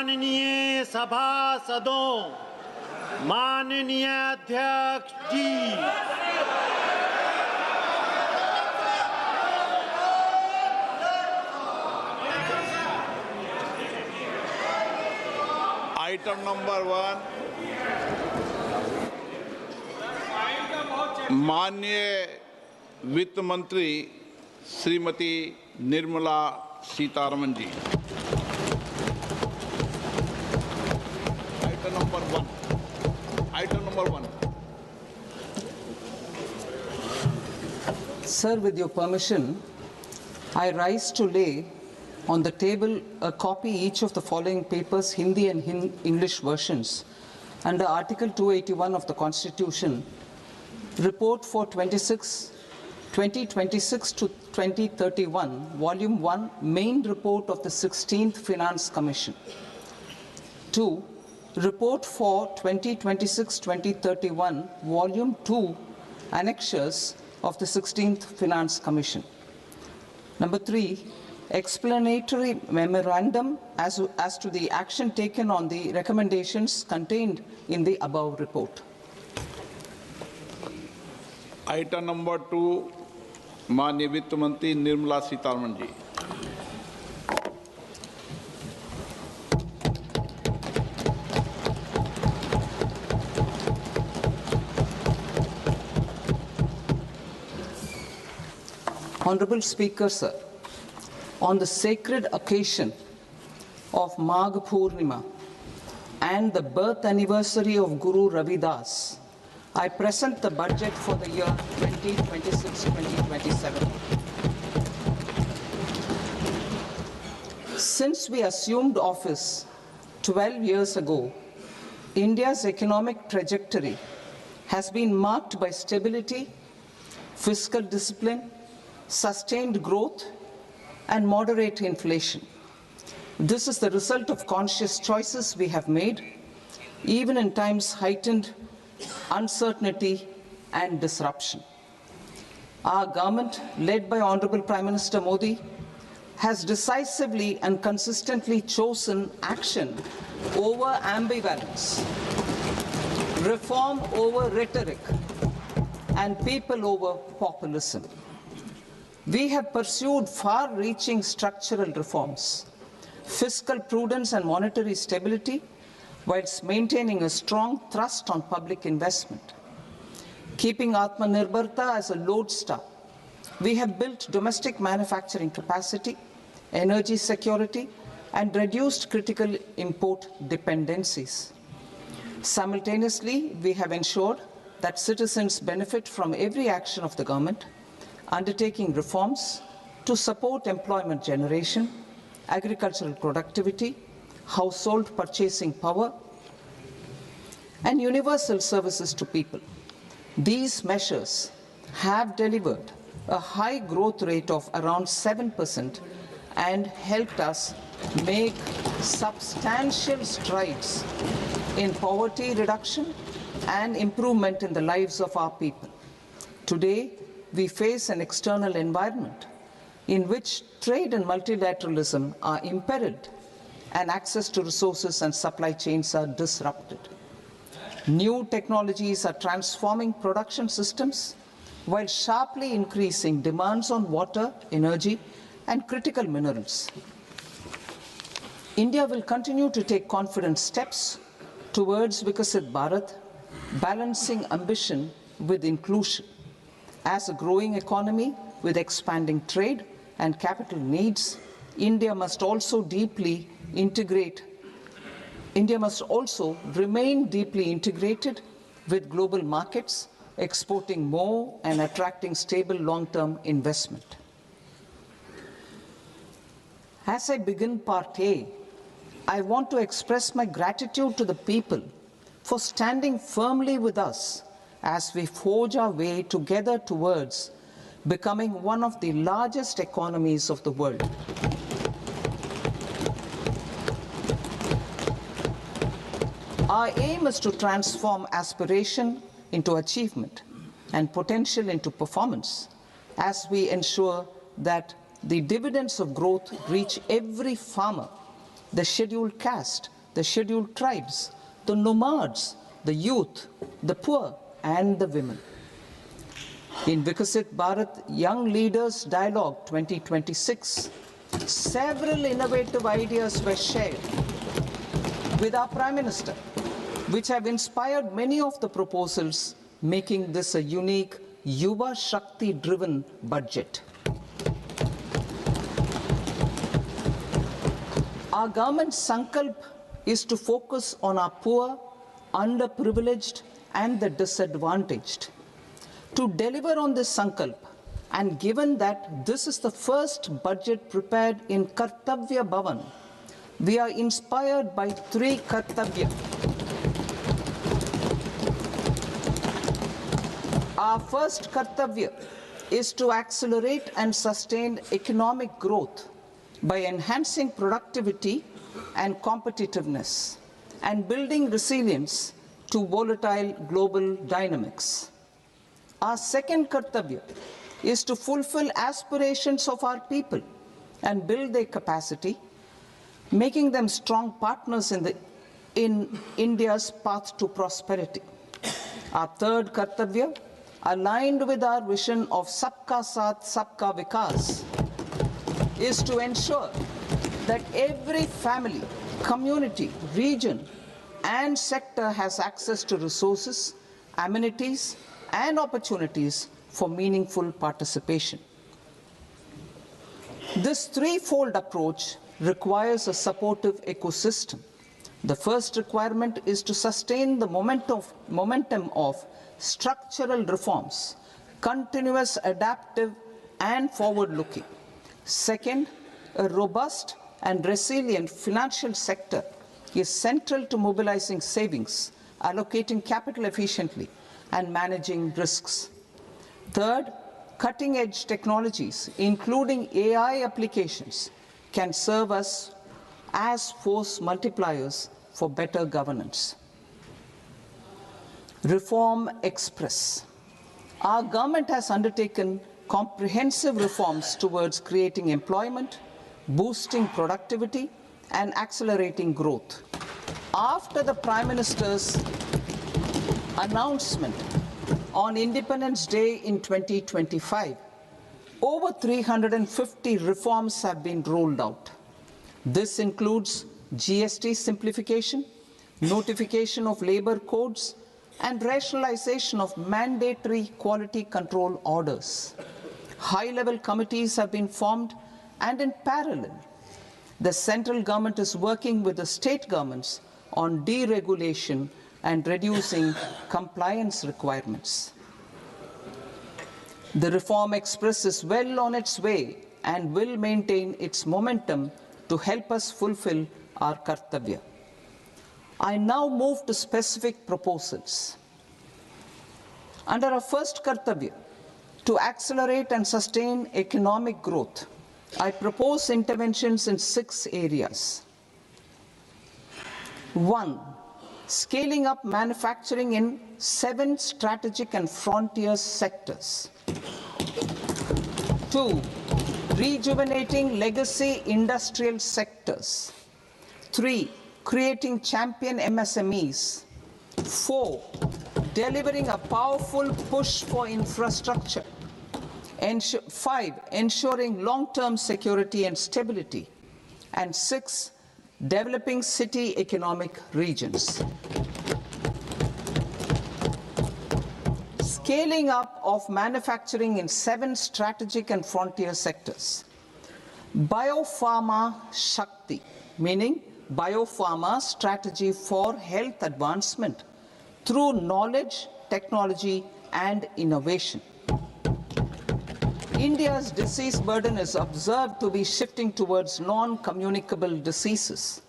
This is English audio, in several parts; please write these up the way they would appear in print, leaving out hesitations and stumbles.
माननीय सभासदों, माननीय अध्यक्ष जी, आइटम नंबर 1, माननीय वित्त मंत्री श्रीमती निर्मला सीतारमन जी। Item number 1. Sir, with your permission, I rise to lay on the table a copy each of the following papers, Hindi and English versions, under Article 281 of the Constitution, Report for 2026 to 2031, Volume 1, Main Report of the 16th Finance Commission. 2. Report for 2026-2031, Volume 2, Annexures of the 16th Finance Commission. Number 3, explanatory memorandum as to the action taken on the recommendations contained in the above report. Item number 2, माननीय वित्त मंत्री निर्मला सीतारमन जी। Honorable Speaker, sir, on the sacred occasion of Magh Purnima and the birth anniversary of Guru Ravidas, I present the budget for the year 2026-2027. Since we assumed office 12 years ago, India's economic trajectory has been marked by stability, fiscal discipline, sustained growth, and moderate inflation. This is the result of conscious choices we have made, even in times heightened uncertainty and disruption. Our government, led by Honorable Prime Minister Modi, has decisively and consistently chosen action over ambivalence, reform over rhetoric, and people over populism. We have pursued far-reaching structural reforms, fiscal prudence and monetary stability, whilst maintaining a strong thrust on public investment. Keeping Atmanirbharta as a lodestar, we have built domestic manufacturing capacity, energy security, and reduced critical import dependencies. Simultaneously, we have ensured that citizens benefit from every action of the government, undertaking reforms to support employment generation, agricultural productivity, household purchasing power, and universal services to people. These measures have delivered a high growth rate of around 7% and helped us make substantial strides in poverty reduction and improvement in the lives of our people. Today, we face an external environment in which trade and multilateralism are imperiled and access to resources and supply chains are disrupted. New technologies are transforming production systems while sharply increasing demands on water, energy, and critical minerals. India will continue to take confident steps towards Viksit Bharat, balancing ambition with inclusion. As a growing economy with expanding trade and capital needs, India must also remain deeply integrated with global markets, exporting more and attracting stable long-term investment. As I begin Part A, I want to express my gratitude to the people for standing firmly with us as we forge our way together towards becoming one of the largest economies of the world. Our aim is to transform aspiration into achievement and potential into performance as we ensure that the dividends of growth reach every farmer, the scheduled caste, the scheduled tribes, the nomads, the youth, the poor, and the women. In Vikasit Bharat Young Leaders Dialogue 2026, several innovative ideas were shared with our Prime Minister, which have inspired many of the proposals, making this a unique Yuva Shakti-driven budget. Our government's sankalp is to focus on our poor, underprivileged, and the disadvantaged. To deliver on this sankalp, and given that this is the first budget prepared in Kartavya Bhavan, we are inspired by three Kartavya. Our first Kartavya is to accelerate and sustain economic growth by enhancing productivity and competitiveness and building resilience to volatile global dynamics. Our second Kartavya is to fulfill aspirations of our people and build their capacity, making them strong partners in India's path to prosperity. Our third Kartavya, aligned with our vision of Sabka Saath, Sabka Vikas, is to ensure that every family, community, region, and sector has access to resources, amenities, and opportunities for meaningful participation. This threefold approach requires a supportive ecosystem. The first requirement is to sustain the momentum of structural reforms, continuous, adaptive, and forward-looking. Second, a robust and resilient financial sector is central to mobilizing savings, allocating capital efficiently, and managing risks. Third, cutting-edge technologies, including AI applications, can serve us as force multipliers for better governance. Reform Express. Our government has undertaken comprehensive reforms towards creating employment, boosting productivity, and accelerating growth. After the Prime Minister's announcement on Independence Day in 2025, over 350 reforms have been rolled out. This includes GST simplification, notification of labor codes, and rationalization of mandatory quality control orders. High-level committees have been formed, and in parallel, the central government is working with the state governments on deregulation and reducing compliance requirements. The Reform Express is well on its way and will maintain its momentum to help us fulfill our Kartavya. I now move to specific proposals. Under our first Kartavya, to accelerate and sustain economic growth, I propose interventions in 6 areas. 1. Scaling up manufacturing in 7 strategic and frontier sectors. 2. Rejuvenating legacy industrial sectors. 3. Creating champion MSMEs. 4. Delivering a powerful push for infrastructure. 5. Ensuring long-term security and stability. And 6. Developing city economic regions. Scaling up of manufacturing in 7 strategic and frontier sectors. Biopharma Shakti, meaning biopharma strategy for health advancement through knowledge, technology, and innovation. India's disease burden is observed to be shifting towards non-communicable diseases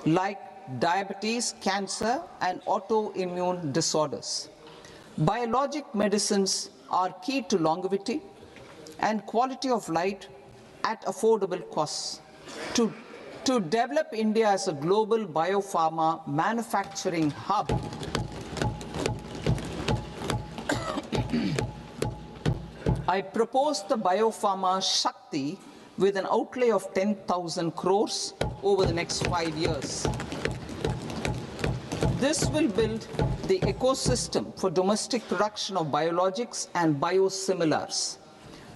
like diabetes, cancer, and autoimmune disorders. Biologic medicines are key to longevity and quality of life at affordable costs. To develop India as a global biopharma manufacturing hub, I propose the Biopharma Shakti with an outlay of 10,000 crores over the next 5 years. This will build the ecosystem for domestic production of biologics and biosimilars.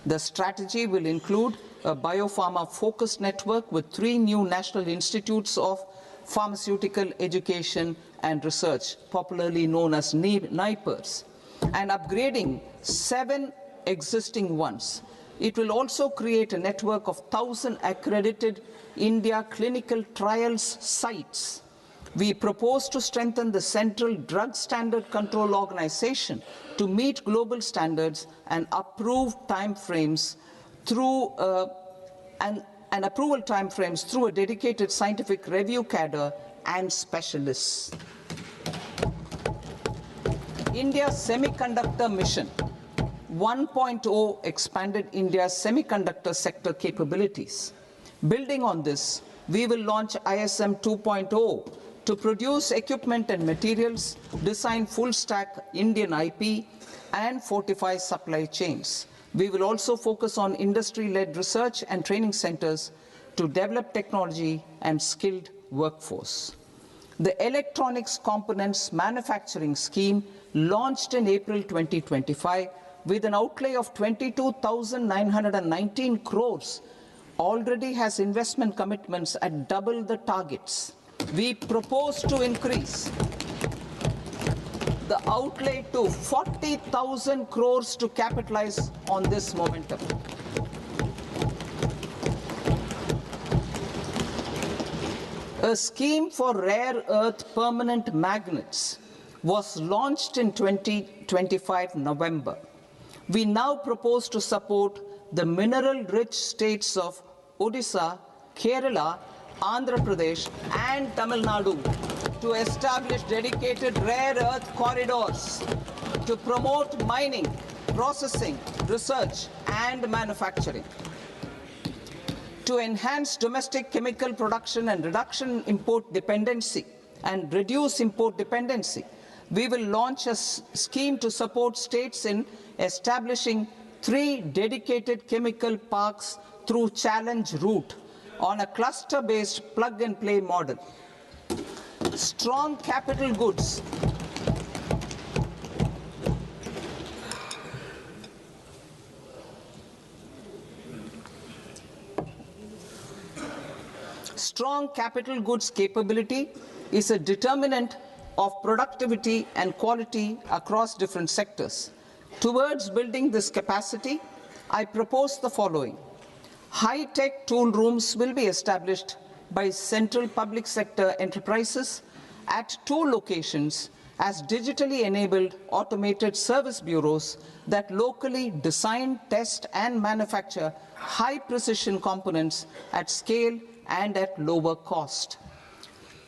The strategy will include a biopharma-focused network with 3 new national institutes of pharmaceutical education and research, popularly known as NIPERs, and upgrading 7 existing ones. It will also create a network of 1,000 accredited India clinical trials sites. We propose to strengthen the Central Drug Standard Control Organization to meet global standards and approve timeframes through and approval timeframes through a dedicated scientific review cadre and specialists. India's semiconductor mission 1.0 expanded India's semiconductor sector capabilities. Building on this, we will launch ISM 2.0 to produce equipment and materials, design full-stack Indian IP, and fortify supply chains. We will also focus on industry-led research and training centers to develop technology and skilled workforce. The Electronics Components Manufacturing Scheme, launched in April 2025 with an outlay of 22,919 crores, already has investment commitments at double the targets. We propose to increase the outlay to 40,000 crores to capitalize on this momentum. A scheme for rare earth permanent magnets was launched in 2025 November. We now propose to support the mineral-rich states of Odisha, Kerala, Andhra Pradesh, and Tamil Nadu to establish dedicated rare earth corridors to promote mining, processing, research, and manufacturing. To enhance domestic chemical production and reduction import dependency and reduce import dependency, we will launch a scheme to support states in establishing 3 dedicated chemical parks through challenge route on a cluster-based plug-and-play model. Strong capital goods. Strong capital goods capability is a determinant of productivity and quality across different sectors. Towards building this capacity, I propose the following. High-tech tool rooms will be established by central public sector enterprises at 2 locations as digitally enabled automated service bureaus that locally design, test, and manufacture high-precision components at scale and at lower cost.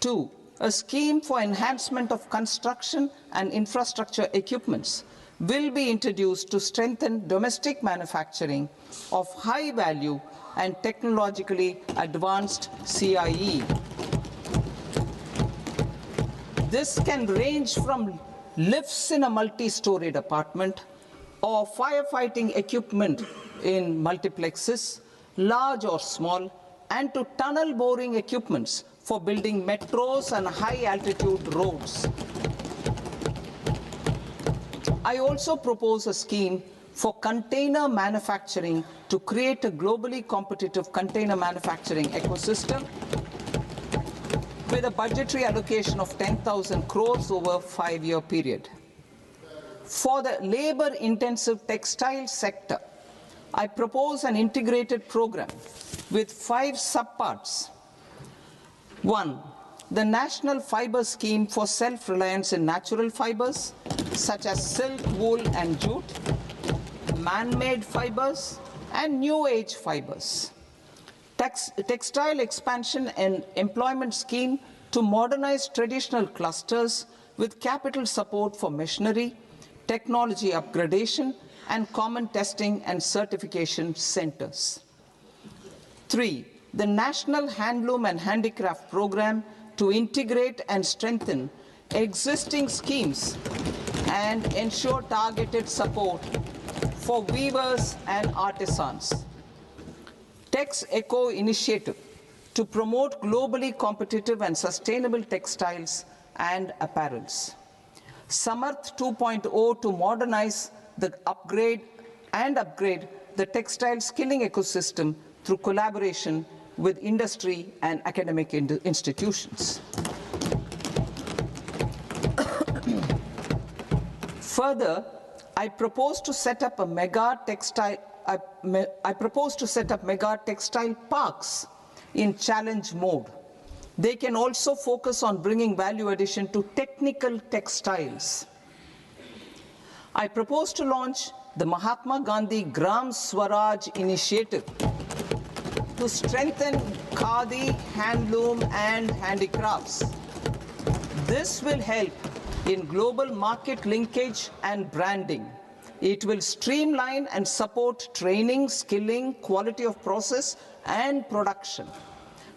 2. A scheme for enhancement of construction and infrastructure equipments will be introduced to strengthen domestic manufacturing of high value and technologically advanced CIE. This can range from lifts in a multi-storied apartment or firefighting equipment in multiplexes, large or small, and to tunnel boring equipments for building metros and high-altitude roads. I also propose a scheme for container manufacturing to create a globally competitive container manufacturing ecosystem with a budgetary allocation of 10,000 crores over a 5-year period. For the labor-intensive textile sector, I propose an integrated program with 5 subparts. 1. The National Fiber Scheme for self-reliance in natural fibers, such as silk, wool, and jute, man-made fibers, and new-age fibers. Textile expansion and employment scheme to modernize traditional clusters with capital support for machinery, technology upgradation, and common testing and certification centers. 3. The National Handloom and Handicraft Program to integrate and strengthen existing schemes and ensure targeted support for weavers and artisans. Tex Eco Initiative to promote globally competitive and sustainable textiles and apparels. Samarth 2.0 to modernize the upgrade the textile skilling ecosystem through collaboration with industry and academic institutions. Further, I propose to set up mega textile parks in challenge mode. They can also focus on bringing value addition to technical textiles. I propose to launch the Mahatma Gandhi Gram Swaraj initiative to strengthen khadi, handloom, and handicrafts. This will help in global market linkage and branding. It will streamline and support training, skilling, quality of process, and production.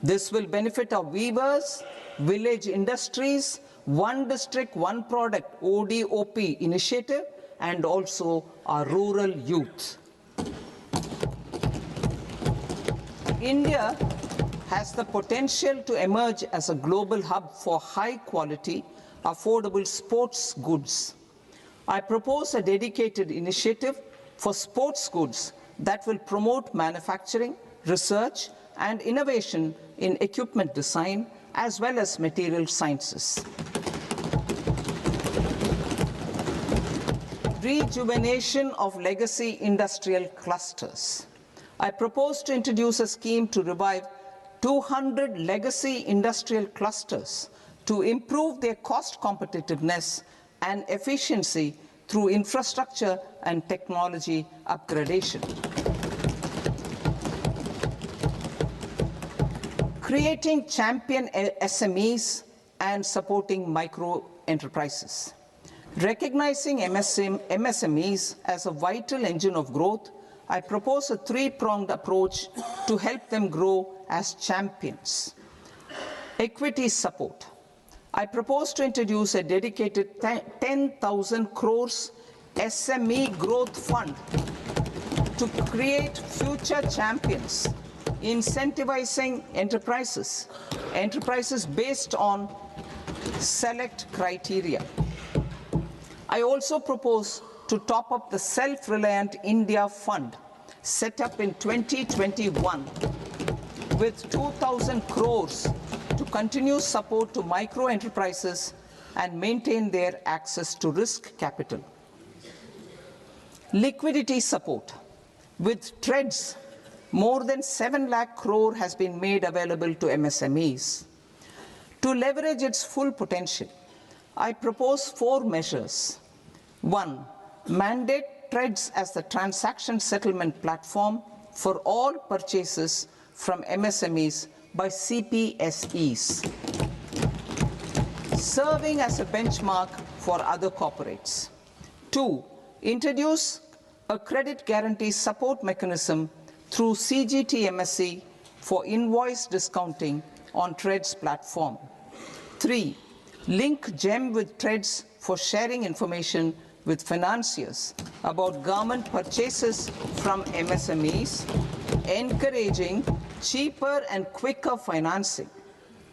This will benefit our weavers, village industries, one district, one product, ODOP initiative, and also our rural youth. India has the potential to emerge as a global hub for high quality, affordable sports goods. I propose a dedicated initiative for sports goods that will promote manufacturing, research, and innovation in equipment design as well as material sciences. Rejuvenation of legacy industrial clusters. I propose to introduce a scheme to revive 200 legacy industrial clusters to improve their cost competitiveness and efficiency through infrastructure and technology upgradation. Creating champion SMEs and supporting micro enterprises. Recognizing MSMEs as a vital engine of growth, I propose a three-pronged approach to help them grow as champions. Equity support. I propose to introduce a dedicated 10,000 crores SME growth fund to create future champions, incentivizing enterprises based on select criteria. I also propose to top up the Self-Reliant India Fund set up in 2021 with 2,000 crores to continue support to micro enterprises and maintain their access to risk capital. Liquidity support. With TREDS, more than 7 lakh crore has been made available to MSMEs. To leverage its full potential, I propose 4 measures. 1. Mandate TREDS as the transaction settlement platform for all purchases from MSMEs by CPSEs, serving as a benchmark for other corporates. 2. Introduce a credit guarantee support mechanism through CGT-MSE for invoice discounting on TREDS platform. 3. Link GEM with TREDS for sharing information with financiers about government purchases from MSMEs, encouraging cheaper and quicker financing.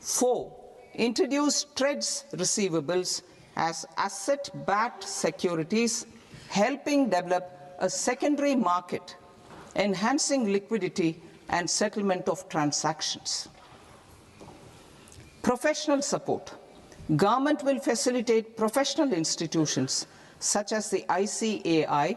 4. Introduce TREDS receivables as asset-backed securities, helping develop a secondary market, enhancing liquidity and settlement of transactions. Professional support. Government will facilitate professional institutions such as the ICAI,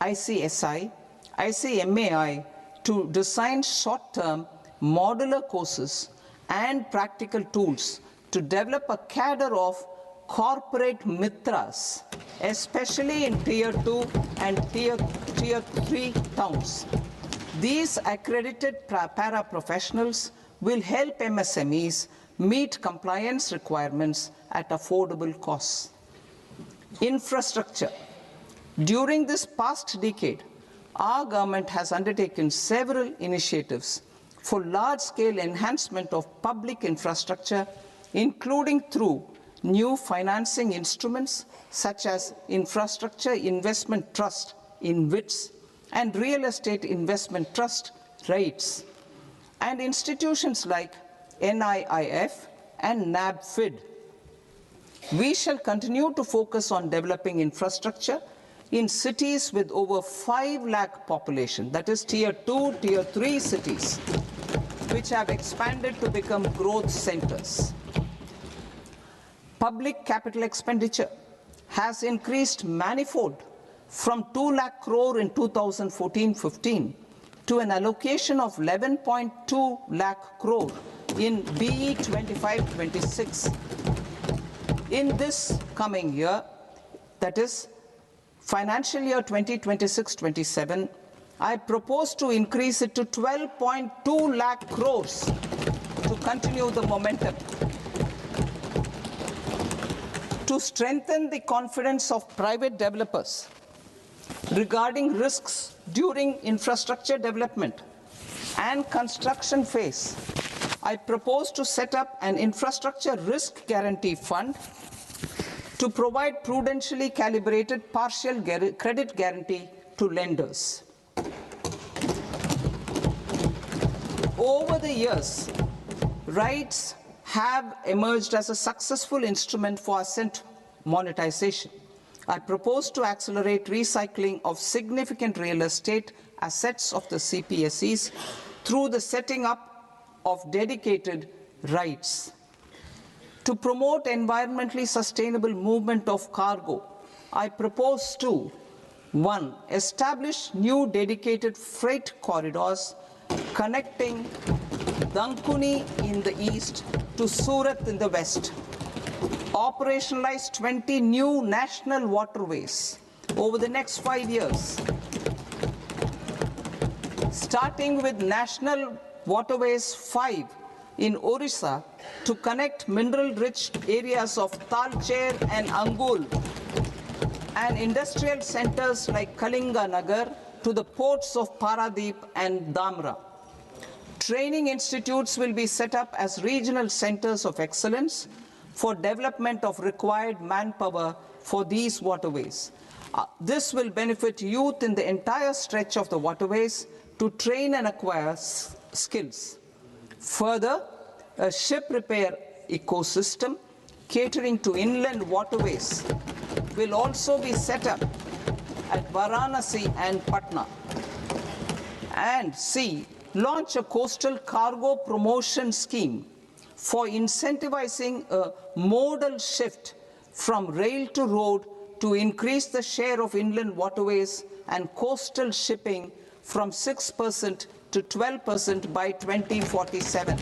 ICSI, ICMAI to design short-term modular courses and practical tools to develop a cadre of corporate mitras, especially in Tier 2 and Tier 3 towns. These accredited para-professionals will help MSMEs meet compliance requirements at affordable costs. Infrastructure. During this past decade, our government has undertaken several initiatives for large-scale enhancement of public infrastructure, including through new financing instruments such as Infrastructure Investment Trust (InvITs) and Real Estate Investment Trust (REITs), and institutions like NIIF and NABFID. We shall continue to focus on developing infrastructure in cities with over 5 lakh population, that is tier 2, tier 3 cities, which have expanded to become growth centers. Public capital expenditure has increased manifold from 2 lakh crore in 2014-15 to an allocation of 11.2 lakh crore in BE 25-26. In this coming year, that is financial year 2026-27, I propose to increase it to 12.2 lakh crores to continue the momentum. To strengthen the confidence of private developers regarding risks during infrastructure development and construction phase, I propose to set up an infrastructure risk guarantee fund to provide prudentially calibrated partial credit guarantee to lenders. Over the years, rights have emerged as a successful instrument for asset monetization. I propose to accelerate recycling of significant real estate assets of the CPSEs through the setting up of dedicated rights. To promote environmentally sustainable movement of cargo, I propose to 1. Establish new dedicated freight corridors connecting Dankuni in the east to Surat in the west. Operationalize 20 new national waterways over the next 5 years, starting with National Waterways 5 in Orissa to connect mineral-rich areas of Talcher and Angul and industrial centers like Kalinga Nagar to the ports of Paradeep and Dhamra. Training institutes will be set up as regional centers of excellence for development of required manpower for these waterways. This will benefit youth in the entire stretch of the waterways to train and acquire skills. Further, a ship repair ecosystem catering to inland waterways will also be set up at Varanasi and Patna. And C, launch a coastal cargo promotion scheme for incentivizing a modal shift from rail to road to increase the share of inland waterways and coastal shipping from 6% to 12% by 2047.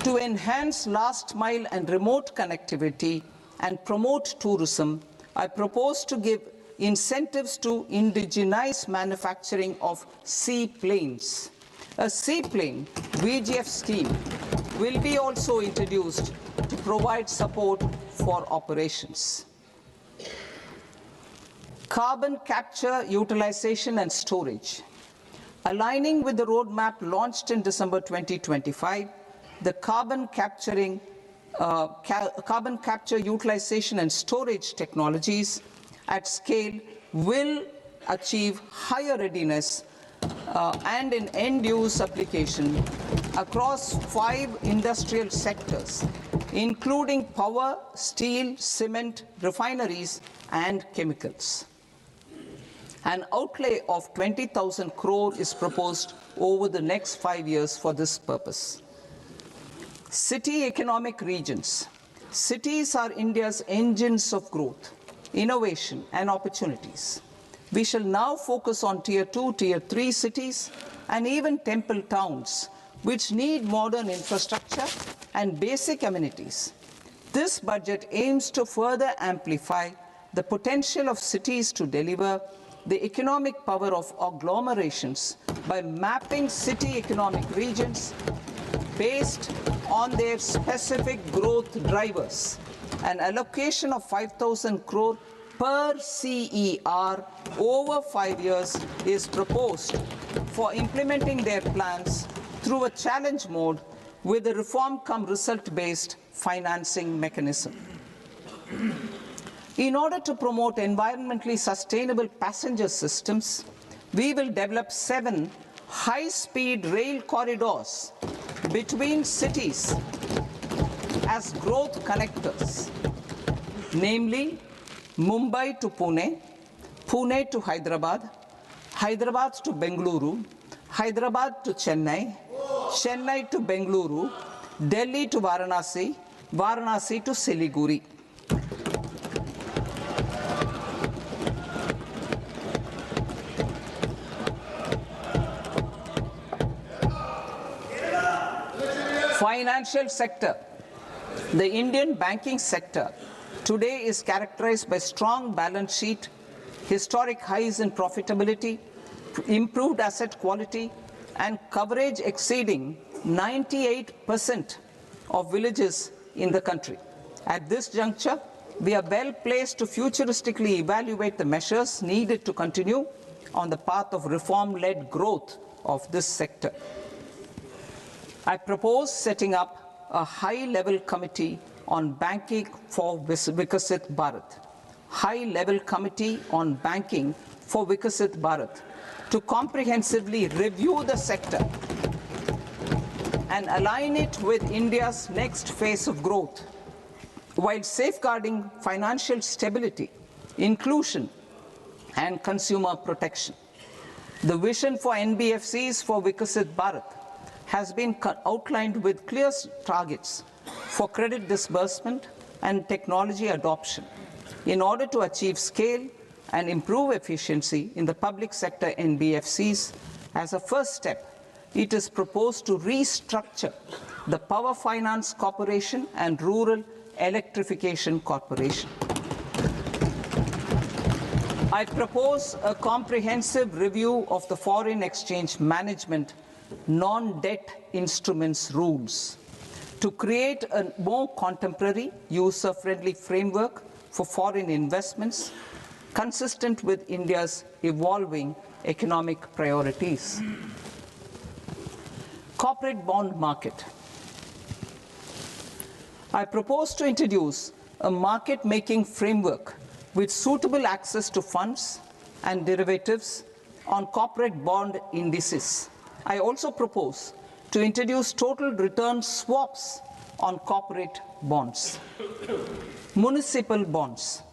To enhance last mile and remote connectivity and promote tourism, I propose to give incentives to indigenize manufacturing of seaplanes. A seaplane VGF scheme will be also introduced to provide support for operations. Carbon capture, utilization and storage. Aligning with the roadmap launched in December 2025, the carbon capture, utilization and storage technologies at scale will achieve higher readiness and in end-use application across 5 industrial sectors, including power, steel, cement, refineries, and chemicals. An outlay of 20,000 crore is proposed over the next 5 years for this purpose. City economic regions. Cities are India's engines of growth, innovation, and opportunities. We shall now focus on tier 2, tier 3 cities, and even temple towns, which need modern infrastructure and basic amenities. This budget aims to further amplify the potential of cities to deliver the economic power of agglomerations by mapping city economic regions based on their specific growth drivers. An allocation of 5,000 crore per CER over 5 years is proposed for implementing their plans through a challenge mode with a reform-cum-result-based financing mechanism. In order to promote environmentally sustainable passenger systems, we will develop 7 high-speed rail corridors between cities as growth connectors, namely Mumbai to Pune, Pune to Hyderabad, Hyderabad to Bengaluru, Hyderabad to Chennai, Chennai to Bengaluru, Delhi to Varanasi, Varanasi to Siliguri. Financial sector. The Indian banking sector today is characterized by strong balance sheet, historic highs in profitability, improved asset quality, and coverage exceeding 98% of villages in the country. At this juncture, we are well placed to futuristically evaluate the measures needed to continue on the path of reform-led growth of this sector. I propose setting up a high-level committee on banking for Vikasit Bharat. High-level committee on banking for Vikasit Bharat to comprehensively review the sector and align it with India's next phase of growth, while safeguarding financial stability, inclusion, and consumer protection. The vision for NBFCs for Vikasit Bharat has been outlined with clear targets for credit disbursement and technology adoption in order to achieve scale and improve efficiency in the public sector NBFCs. As a first step, it is proposed to restructure the Power Finance Corporation and Rural Electrification Corporation. I propose a comprehensive review of the foreign exchange management non-debt instruments rules to create a more contemporary, user-friendly framework for foreign investments consistent with India's evolving economic priorities. Corporate bond market. I propose to introduce a market-making framework with suitable access to funds and derivatives on corporate bond indices. I also propose to introduce total return swaps on corporate bonds. Municipal bonds.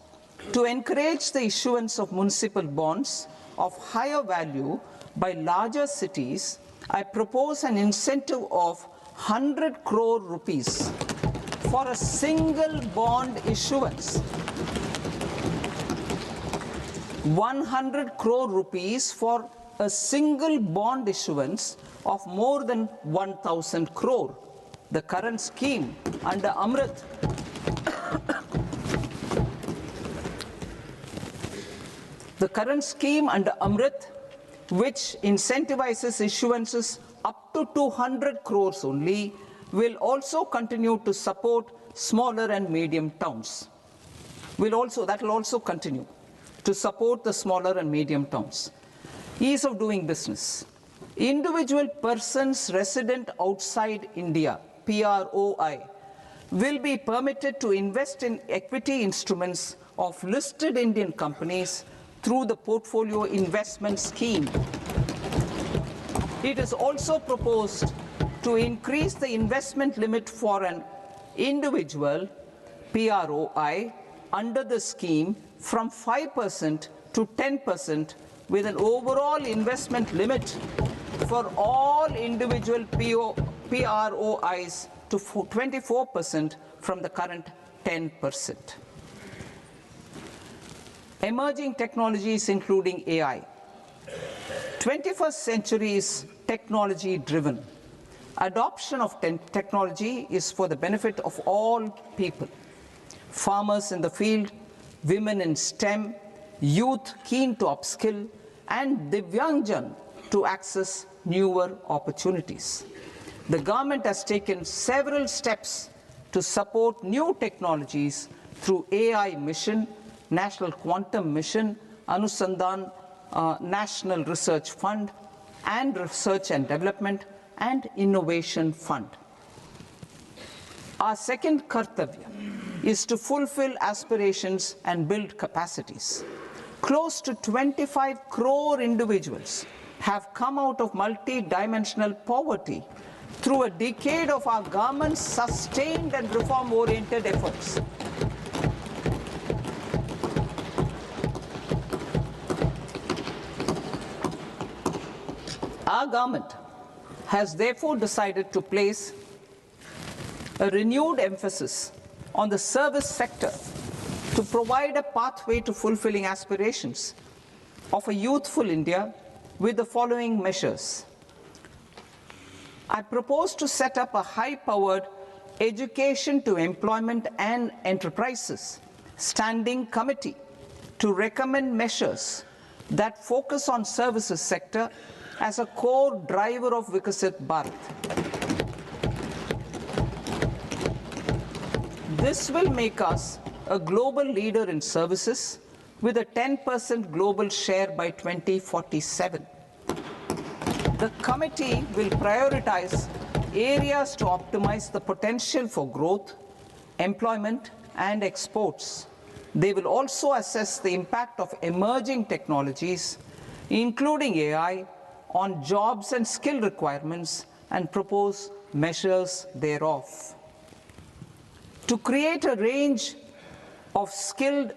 To encourage the issuance of municipal bonds of higher value by larger cities, I propose an incentive of 100 crore rupees for a single bond issuance. 100 crore rupees for a single bond issuance of more than 1,000 crore. The current scheme under Amrit which incentivizes issuances up to 200 crores only, will also continue to support smaller and medium towns. That will also continue to support the smaller and medium towns. Ease of doing business. Individual persons resident outside India, PROI, will be permitted to invest in equity instruments of listed Indian companies through the Portfolio Investment Scheme. It is also proposed to increase the investment limit for an individual PROI under the scheme from 5% to 10%, with an overall investment limit for all individual PROIs to 24% from the current 10%. Emerging technologies including AI. 21st century is technology driven. Adoption of technology is for the benefit of all people. Farmers in the field, women in STEM, youth keen to upskill, and Divyangjan to access newer opportunities. The government has taken several steps to support new technologies through AI Mission, National Quantum Mission, Anusandhan National Research Fund, and Research and Development and Innovation Fund. Our second kartavya is to fulfill aspirations and build capacities. Close to 25 crore individuals have come out of multi-dimensional poverty through a decade of our government's sustained and reform-oriented efforts. Our government has therefore decided to place a renewed emphasis on the service sector to provide a pathway to fulfilling aspirations of a youthful India with the following measures. I propose to set up a high-powered Education to Employment and Enterprises Standing Committee to recommend measures that focus on services sector as a core driver of Viksit Bharat. This will make us a global leader in services with a 10% global share by 2047. The committee will prioritize areas to optimize the potential for growth, employment, and exports. They will also assess the impact of emerging technologies, including AI, on jobs and skill requirements and propose measures thereof. To create a range of skilled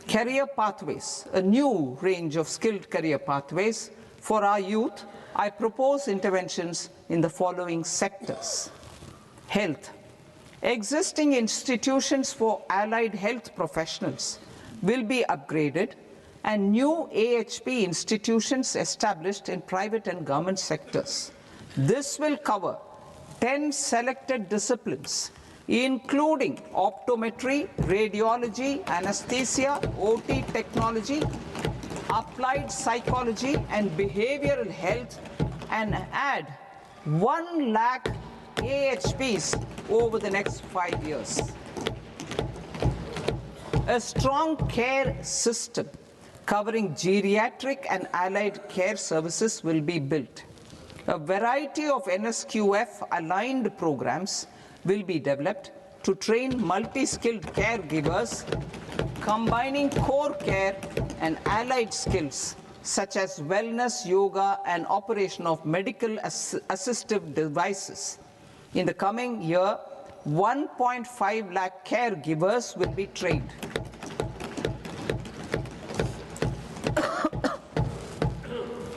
career pathways, a new range of skilled career pathways for our youth, I propose interventions in the following sectors. Health. Existing institutions for allied health professionals will be upgraded and new AHP institutions established in private and government sectors. This will cover 10 selected disciplines, including optometry, radiology, anesthesia, OT technology, applied psychology, and behavioral health, and add 1 lakh AHPs over the next 5 years. A strong care system covering geriatric and allied care services will be built. A variety of NSQF-aligned programs will be developed to train multi-skilled caregivers, combining core care and allied skills such as wellness, yoga, and operation of medical assistive devices. In the coming year, 1.5 lakh caregivers will be trained.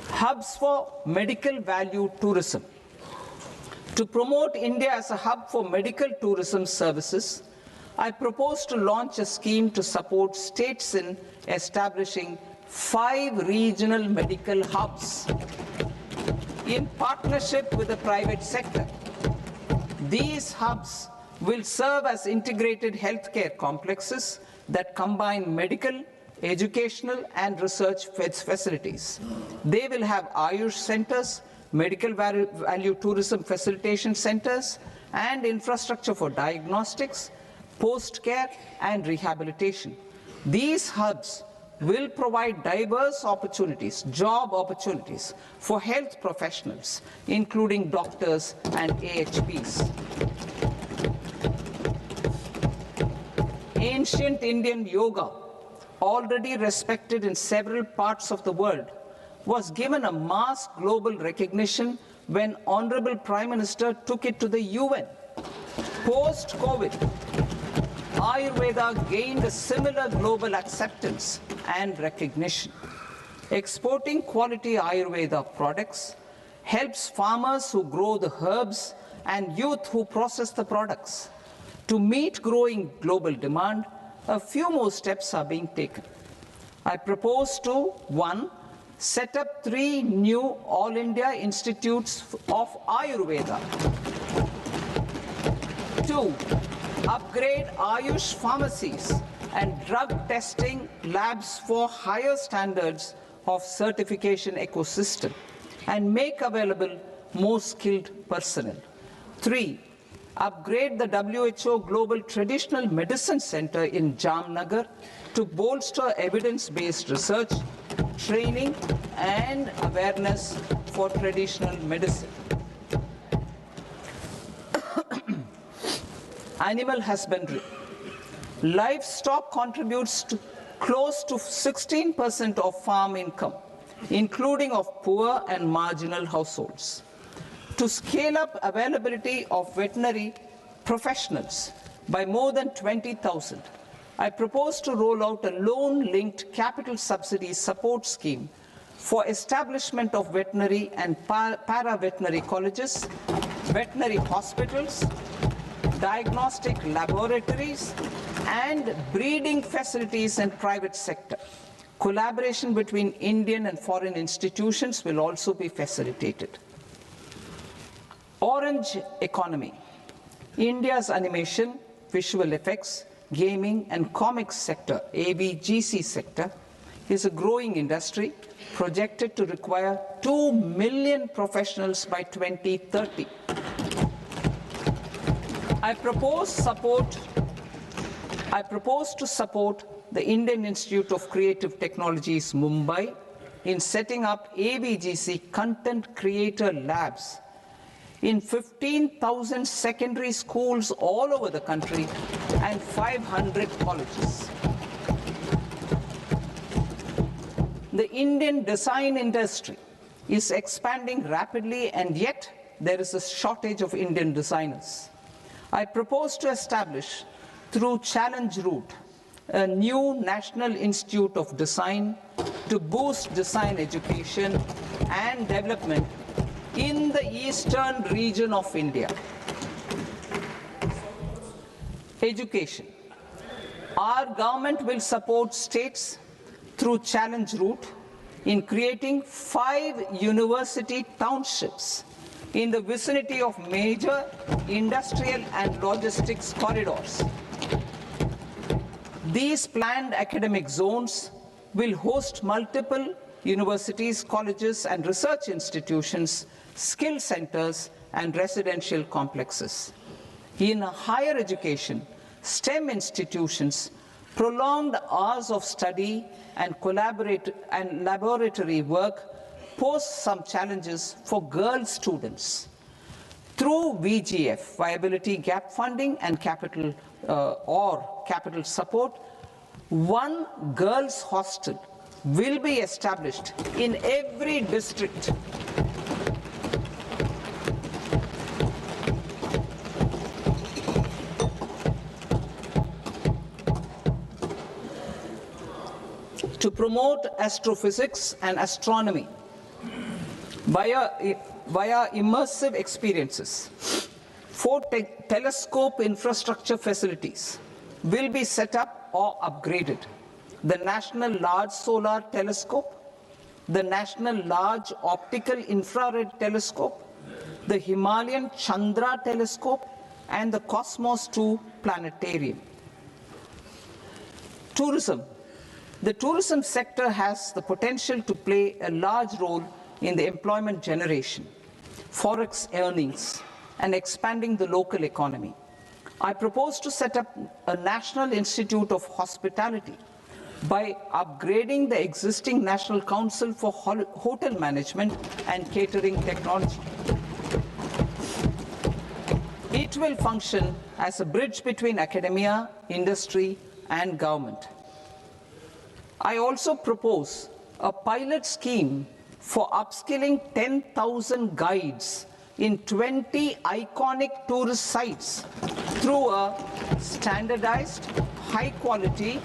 Hubs for medical value tourism. To promote India as a hub for medical tourism services, I propose to launch a scheme to support states in establishing 5 regional medical hubs in partnership with the private sector. These hubs will serve as integrated healthcare complexes that combine medical, educational, and research facilities. They will have Ayush centers, medical value tourism facilitation centers, and infrastructure for diagnostics, post-care, and rehabilitation. These hubs will provide diverse opportunities, job opportunities for health professionals, including doctors and AHPs. Ancient Indian yoga, already respected in several parts of the world, was given a mass global recognition when Honorable Prime Minister took it to the UN. Post-COVID, Ayurveda gained a similar global acceptance and recognition. Exporting quality Ayurveda products helps farmers who grow the herbs and youth who process the products. To meet growing global demand, a few more steps are being taken. I propose to, 1, set up 3 new All India Institutes of Ayurveda. 2, upgrade Ayush pharmacies and drug testing labs for higher standards of certification ecosystem and make available more skilled personnel. 3, upgrade the WHO Global Traditional Medicine Center in Jamnagar to bolster evidence-based research, training, and awareness for traditional medicine. Animal husbandry. Livestock contributes to close to 16% of farm income, including of poor and marginal households. To to scale up availability of veterinary professionals by more than 20,000. I propose to roll out a loan-linked capital subsidy support scheme for establishment of veterinary and para-veterinary colleges, veterinary hospitals, diagnostic laboratories, and breeding facilities in private sector. Collaboration between Indian and foreign institutions will also be facilitated. Orange economy. India's animation, visual effects, gaming and comics sector, AVGC sector, is a growing industry projected to require 2 million professionals by 2030. I propose to support the Indian Institute of Creative Technologies, Mumbai, in setting up AVGC content creator labs in 15,000 secondary schools all over the country and 500 colleges. The Indian design industry is expanding rapidly, and yet there is a shortage of Indian designers. I propose to establish, through Challenge Route, a new National Institute of Design to boost design education and development in the eastern region of India. Education. Our government will support states through Challenge Route in creating 5 university townships in the vicinity of major industrial and logistics corridors. These planned academic zones will host multiple universities, colleges, and research institutions, skill centers, and residential complexes. In higher education, STEM institutions, prolonged hours of study and laboratory work pose some challenges for girl students. Through VGF, Viability Gap Funding and capital support, one girls' hostel will be established in every district. To promote astrophysics and astronomy via immersive experiences. 4 telescope infrastructure facilities will be set up or upgraded. The National Large Solar Telescope, the National Large Optical Infrared Telescope, the Himalayan Chandra Telescope, and the Cosmos 2 Planetarium. Tourism. The tourism sector has the potential to play a large role in the employment generation, forex earnings, and expanding the local economy. I propose to set up a National Institute of Hospitality by upgrading the existing National Council for Hotel Management and Catering Technology. It will function as a bridge between academia, industry, and government. I also propose a pilot scheme for upskilling 10,000 guides in 20 iconic tourist sites through a standardized, high-quality,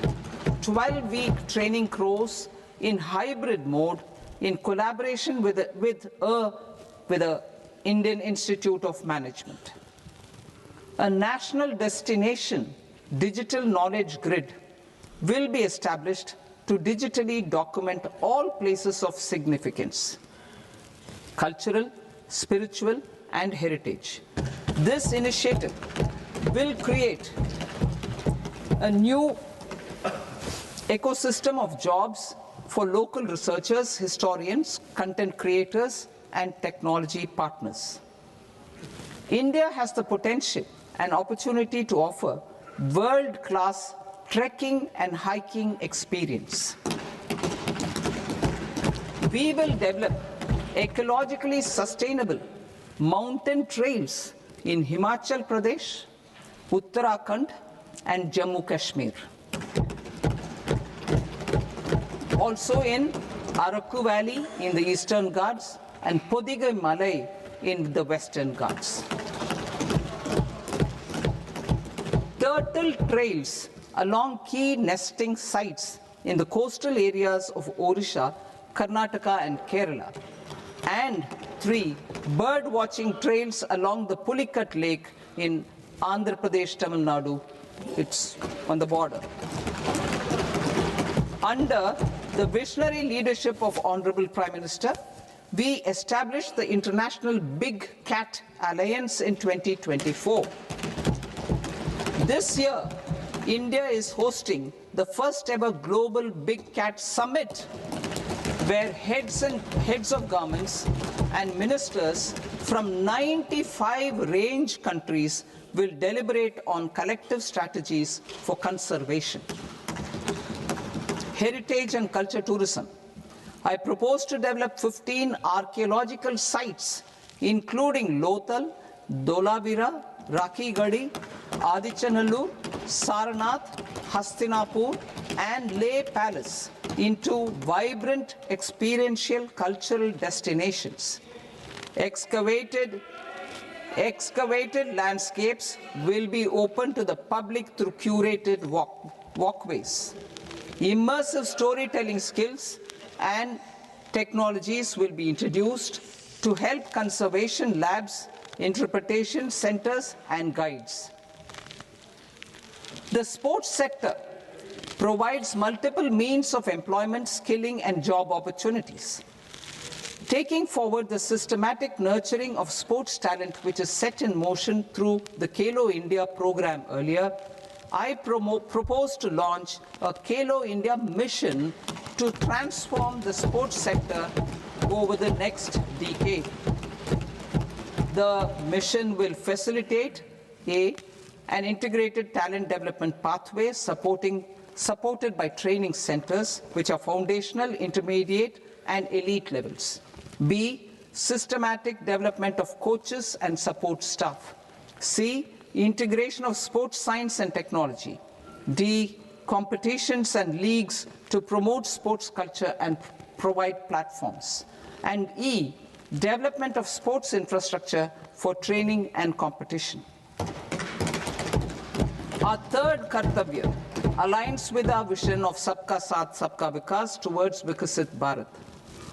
12-week training course in hybrid mode in collaboration with the Indian Institute of Management. A national destination digital knowledge grid will be established to digitally document all places of significance, cultural, spiritual, and heritage. This initiative will create a new ecosystem of jobs for local researchers, historians, content creators, and technology partners. India has the potential and opportunity to offer world-class trekking and hiking experience. We will develop ecologically sustainable mountain trails in Himachal Pradesh, Uttarakhand, and Jammu Kashmir. Also in Araku Valley in the Eastern Ghats and Podigai Malai in the Western Ghats. Turtle trails along key nesting sites in the coastal areas of Odisha, Karnataka and Kerala. And 3, bird watching trails along the Pulikat Lake in Andhra Pradesh, Tamil Nadu. It's on the border. Under the visionary leadership of Honorable Prime Minister, we established the International Big Cat Alliance in 2024. This year, India is hosting the first ever Global Big Cat Summit, where heads of governments and ministers from 95 range countries will deliberate on collective strategies for conservation. Heritage and culture tourism. I propose to develop 15 archaeological sites, including Lothal, Dholavira, Rakhi Gadi, Adichanallur, Saranath, Hastinapur, and Leh Palace into vibrant experiential cultural destinations. Excavated landscapes will be open to the public through curated walkways. Immersive storytelling skills and technologies will be introduced to help conservation labs, interpretation centers, and guides. The sports sector provides multiple means of employment, skilling, and job opportunities. Taking forward the systematic nurturing of sports talent, which is set in motion through the Khelo India program earlier, I propose to launch a Khelo India mission to transform the sports sector over the next decade. The mission will facilitate an integrated talent development pathway supported by training centers, which are foundational, intermediate, and elite levels. B, systematic development of coaches and support staff. C, integration of sports science and technology. D, competitions and leagues to promote sports culture and provide platforms. And E, development of sports infrastructure for training and competition. Our third Kartavya aligns with our vision of Sabka Saath, Sabka Vikas towards Vikasit Bharat.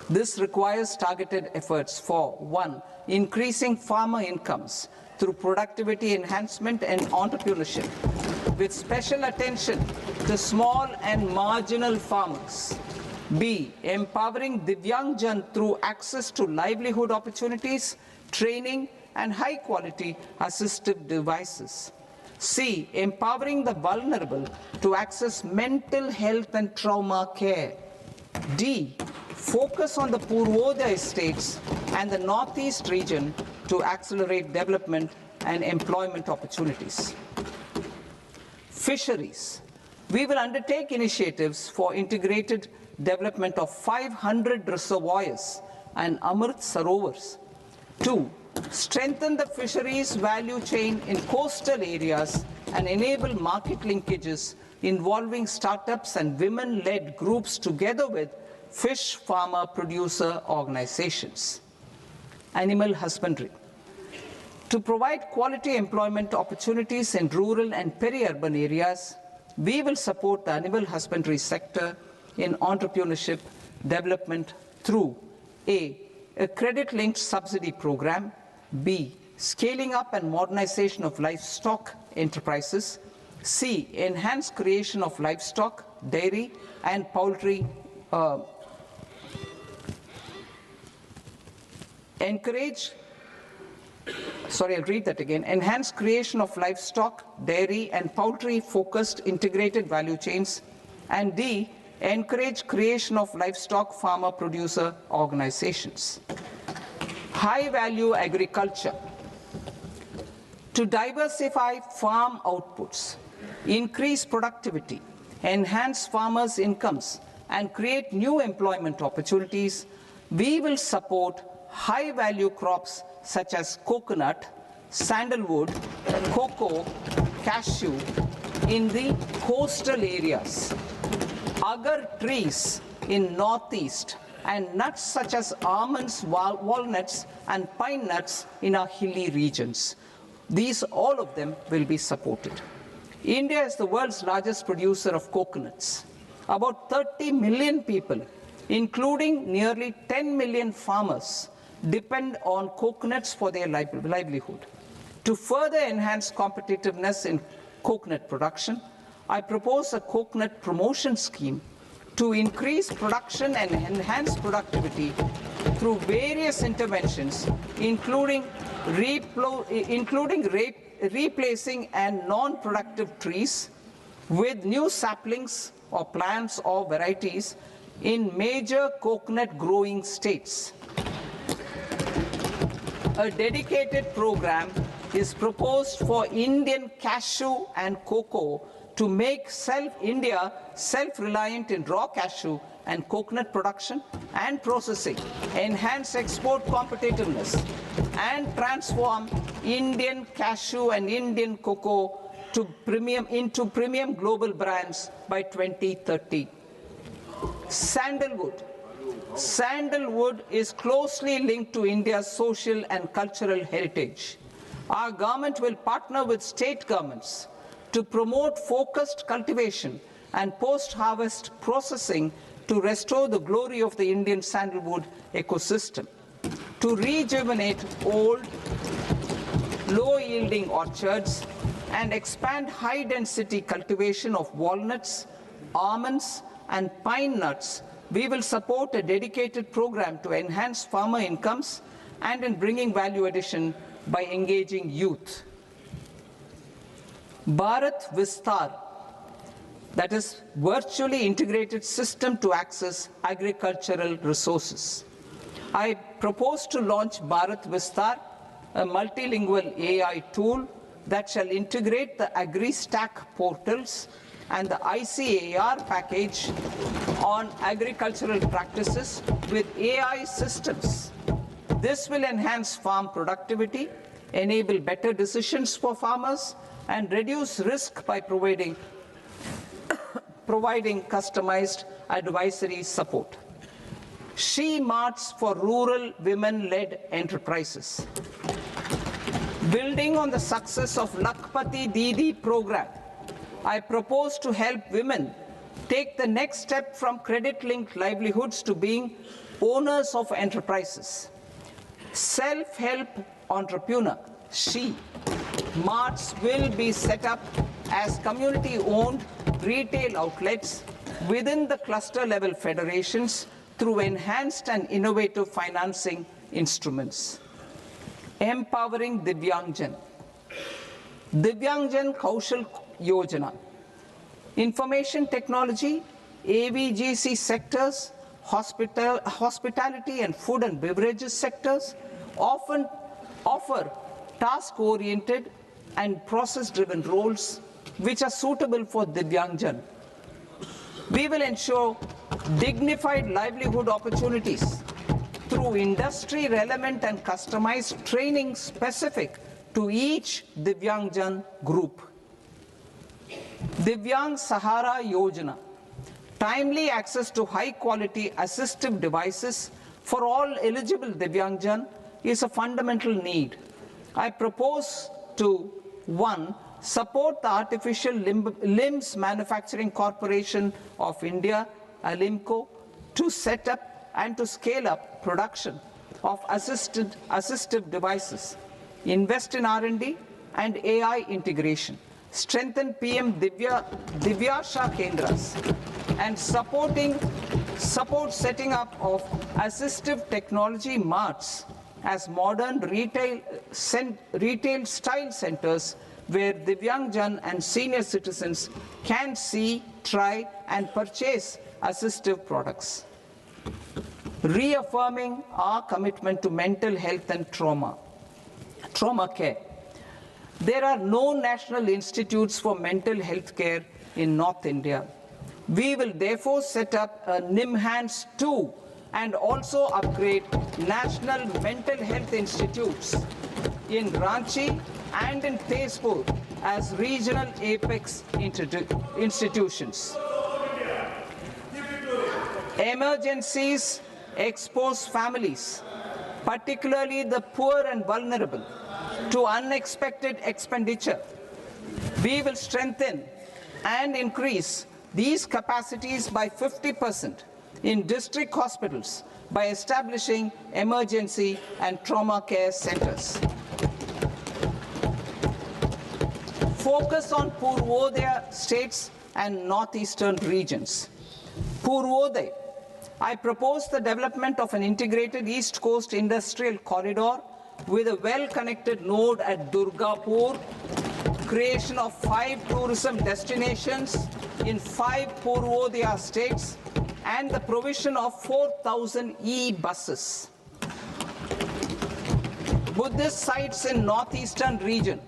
This requires targeted efforts for 1, increasing farmer incomes through productivity enhancement and entrepreneurship, with special attention to small and marginal farmers. B, empowering Divyangjan through access to livelihood opportunities, training, and high-quality assistive devices. C, empowering the vulnerable to access mental health and trauma care. D, focus on the Purvodaya states and the Northeast region to accelerate development and employment opportunities. Fisheries. We will undertake initiatives for integrated development of 500 reservoirs and Amrit Sarovars. 2, strengthen the fisheries value chain in coastal areas and enable market linkages involving startups and women-led groups together with fish farmer producer organizations. Animal husbandry. To provide quality employment opportunities in rural and peri-urban areas, we will support the animal husbandry sector in entrepreneurship development through A, credit-linked subsidy program, B, scaling up and modernization of livestock enterprises, C, enhanced creation of livestock, dairy, and poultry enhanced creation of livestock, dairy, and poultry-focused integrated value chains, and D, encourage creation of livestock farmer-producer organizations. High-value agriculture. To diversify farm outputs, increase productivity, enhance farmers' incomes, and create new employment opportunities, we will support high-value crops such as coconut, sandalwood, cocoa, cashew in the coastal areas, agar trees in Northeast and nuts such as almonds, walnuts, and pine nuts in our hilly regions. These, all of them, will be supported. India is the world's largest producer of coconuts. About 30 million people, including nearly 10 million farmers, depend on coconuts for their livelihood. To further enhance competitiveness in coconut production, I propose a coconut promotion scheme to increase production and enhance productivity through various interventions, including replacing and non-productive trees with new saplings or plants or varieties in major coconut growing states. A dedicated program is proposed for Indian cashew and cocoa to make India self-reliant in raw cashew and coconut production and processing, enhance export competitiveness, and transform Indian cashew and Indian cocoa into premium global brands by 2030. Sandalwood. Sandalwood is closely linked to India's social and cultural heritage. Our government will partner with state governments to promote focused cultivation and post-harvest processing to restore the glory of the Indian sandalwood ecosystem, to rejuvenate old, low-yielding orchards, and expand high-density cultivation of walnuts, almonds, and pine nuts. We will support a dedicated program to enhance farmer incomes and in bringing value addition by engaging youth. Bharat Vistar, that is virtually integrated system to access agricultural resources. I propose to launch Bharat Vistar, a multilingual AI tool that shall integrate the AgriStack portals and the ICAR package on agricultural practices with AI systems. This will enhance farm productivity, enable better decisions for farmers, and reduce risk by providing customized advisory support. She Marts for rural women-led enterprises. Building on the success of Lakpati Didi program, I propose to help women take the next step from credit-linked livelihoods to being owners of enterprises. Self-help entrepreneur, She Marts will be set up as community-owned retail outlets within the cluster-level federations through enhanced and innovative financing instruments. Empowering Divyangjan. Divyangjan Kaushal Yojana. Information technology, AVGC sectors, hospitality and food and beverages sectors often offer task-oriented and process-driven roles which are suitable for Divyangjan. We will ensure dignified livelihood opportunities through industry-relevant and customized training specific to each Divyangjan group. Divyang Sahara Yojana. Timely access to high-quality assistive devices for all eligible Divyangjan is a fundamental need. I propose to 1. Support the Artificial Limbs Manufacturing Corporation of India, ALIMCO, to set up and to scale up production of assistive devices, invest in R&D and AI integration, strengthen PM Divyasha Kendras, and support setting up of assistive technology marts as modern retail style centers where Divyangjan and senior citizens can see, try, and purchase assistive products. Reaffirming our commitment to mental health and trauma care. There are no national institutes for mental health care in North India. We will therefore set up a NIMHANS 2 and also upgrade national mental health institutes in Ranchi and in Tezpur as regional apex institutions. Emergencies expose families, particularly the poor and vulnerable, to unexpected expenditure. We will strengthen and increase these capacities by 50% in district hospitals by establishing emergency and trauma care centers. Focus on Purvodaya states and northeastern regions. Purvodaya, I propose the development of an integrated East Coast industrial corridor with a well-connected node at Durgapur, creation of 5 tourism destinations in 5 Purvodaya states, and the provision of 4,000 e-buses. Buddhist sites in northeastern region.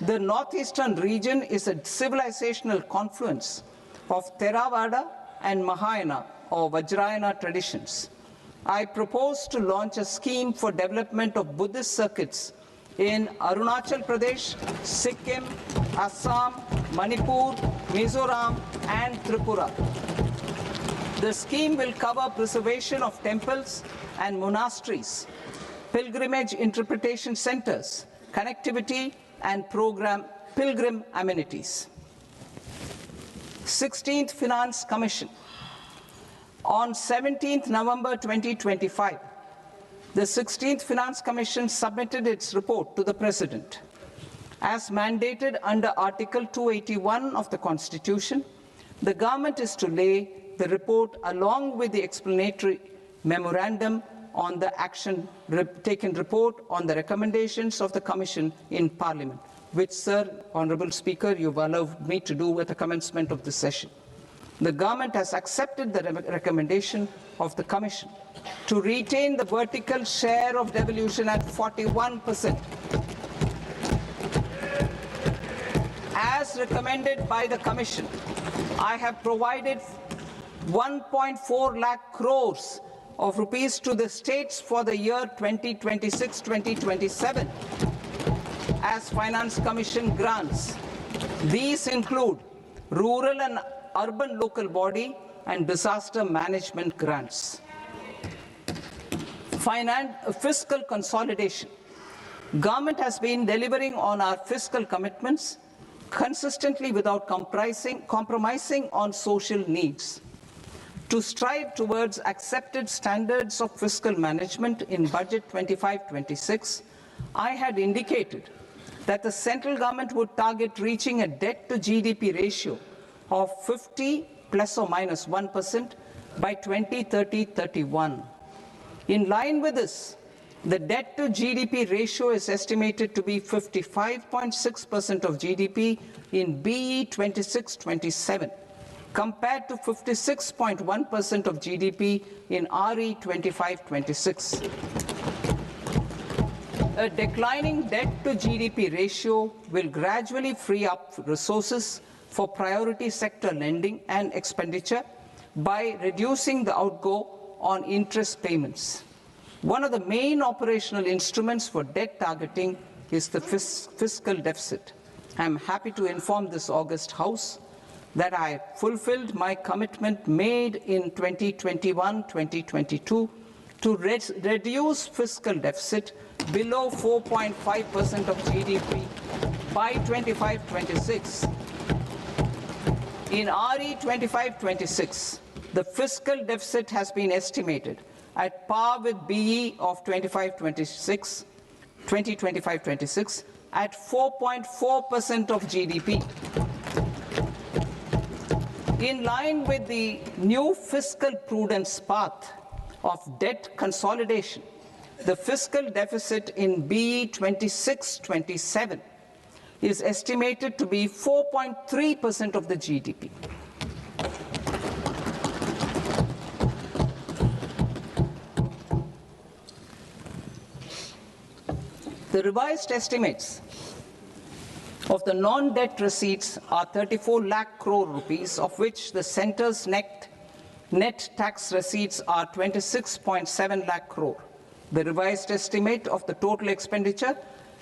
The northeastern region is a civilizational confluence of Theravada and Mahayana or Vajrayana traditions. I propose to launch a scheme for development of Buddhist circuits in Arunachal Pradesh, Sikkim, Assam, Manipur, Mizoram, and Tripura. The scheme will cover preservation of temples and monasteries, pilgrimage interpretation centers, connectivity, and pilgrim amenities. 16th Finance Commission. On 17th November 2025, the 16th Finance Commission submitted its report to the President. As mandated under Article 281 of the Constitution, the government is to lay the report along with the explanatory memorandum on the action taken report on the recommendations of the Commission in Parliament, which, Sir, Honourable Speaker, you've allowed me to do at the commencement of this session. The government has accepted the recommendation of the Commission to retain the vertical share of devolution at 41%. As recommended by the Commission, I have provided 1.4 lakh crores of rupees to the states for the year 2026-2027 as Finance Commission grants. These include rural and urban local body and disaster management grants. Fiscal consolidation. Government has been delivering on our fiscal commitments consistently without compromising on social needs. To strive towards accepted standards of fiscal management in Budget 25-26, I had indicated that the central government would target reaching a debt to GDP ratio of 50 plus or minus 1% by 2030-31. In line with this, the debt to GDP ratio is estimated to be 55.6% of GDP in BE 26-27, compared to 56.1% of GDP in RE 25-26. A declining debt to GDP ratio will gradually free up resources for priority sector lending and expenditure by reducing the outgo on interest payments. One of the main operational instruments for debt targeting is the fiscal deficit. I am happy to inform this august House that I fulfilled my commitment made in 2021-2022 to reduce fiscal deficit below 4.5% of GDP by 25-26. In RE 25-26, the fiscal deficit has been estimated at par with BE of 2025-26 at 4.4% of GDP. In line with the new fiscal prudence path of debt consolidation, the fiscal deficit in BE 26-27 is estimated to be 4.3% of the GDP. The revised estimates of the non-debt receipts are 34 lakh crore rupees, of which the centre's net tax receipts are 26.7 lakh crore. The revised estimate of the total expenditure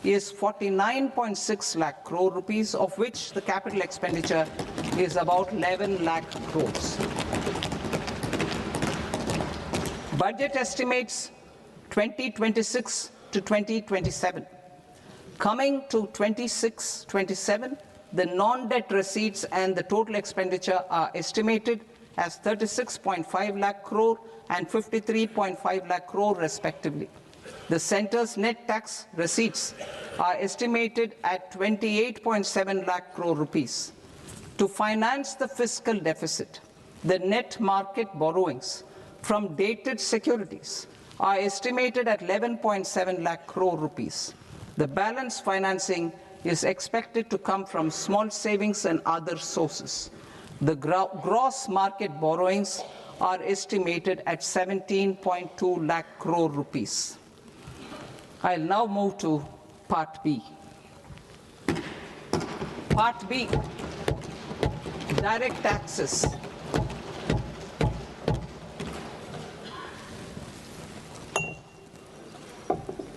is 49.6 lakh crore rupees, of which the capital expenditure is about 11 lakh crores. Budget estimates 2026 to 2027. Coming to 26-27, the non-debt receipts and the total expenditure are estimated as 36.5 lakh crore and 53.5 lakh crore respectively. The centre's net tax receipts are estimated at 28.7 lakh crore rupees. To finance the fiscal deficit, the net market borrowings from dated securities are estimated at 11.7 lakh crore rupees. The balance financing is expected to come from small savings and other sources. The gross market borrowings are estimated at 17.2 lakh crore rupees. I'll now move to Part B. Part B, direct taxes.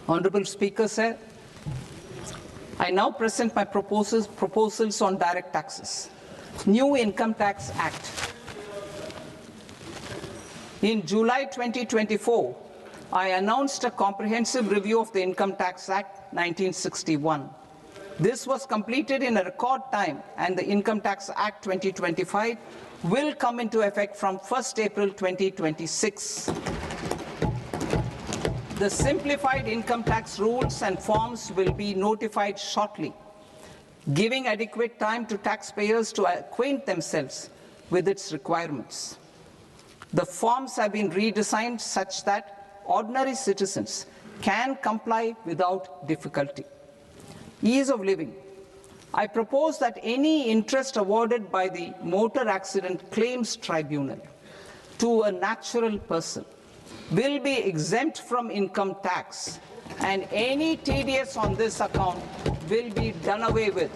Honorable Speaker, sir, I now present my proposals on direct taxes. New Income Tax Act. In July 2024, I announced a comprehensive review of the Income Tax Act 1961. This was completed in a record time, and the Income Tax Act 2025 will come into effect from 1st April 2026. The simplified income tax rules and forms will be notified shortly, giving adequate time to taxpayers to acquaint themselves with its requirements. The forms have been redesigned such that ordinary citizens can comply without difficulty. Ease of living. I propose that any interest awarded by the Motor Accident Claims Tribunal to a natural person will be exempt from income tax, and any TDS on this account will be done away with.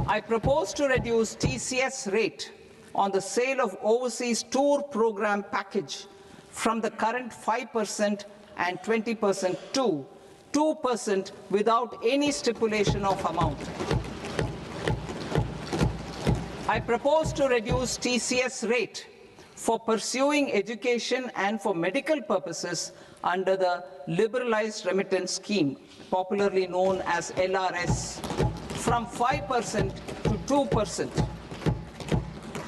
I propose to reduce TCS rate on the sale of overseas tour program package from the current 5% and 20% to 2% without any stipulation of amount. I propose to reduce TCS rate for pursuing education and for medical purposes under the Liberalized Remittance Scheme, popularly known as LRS, from 5% to 2%.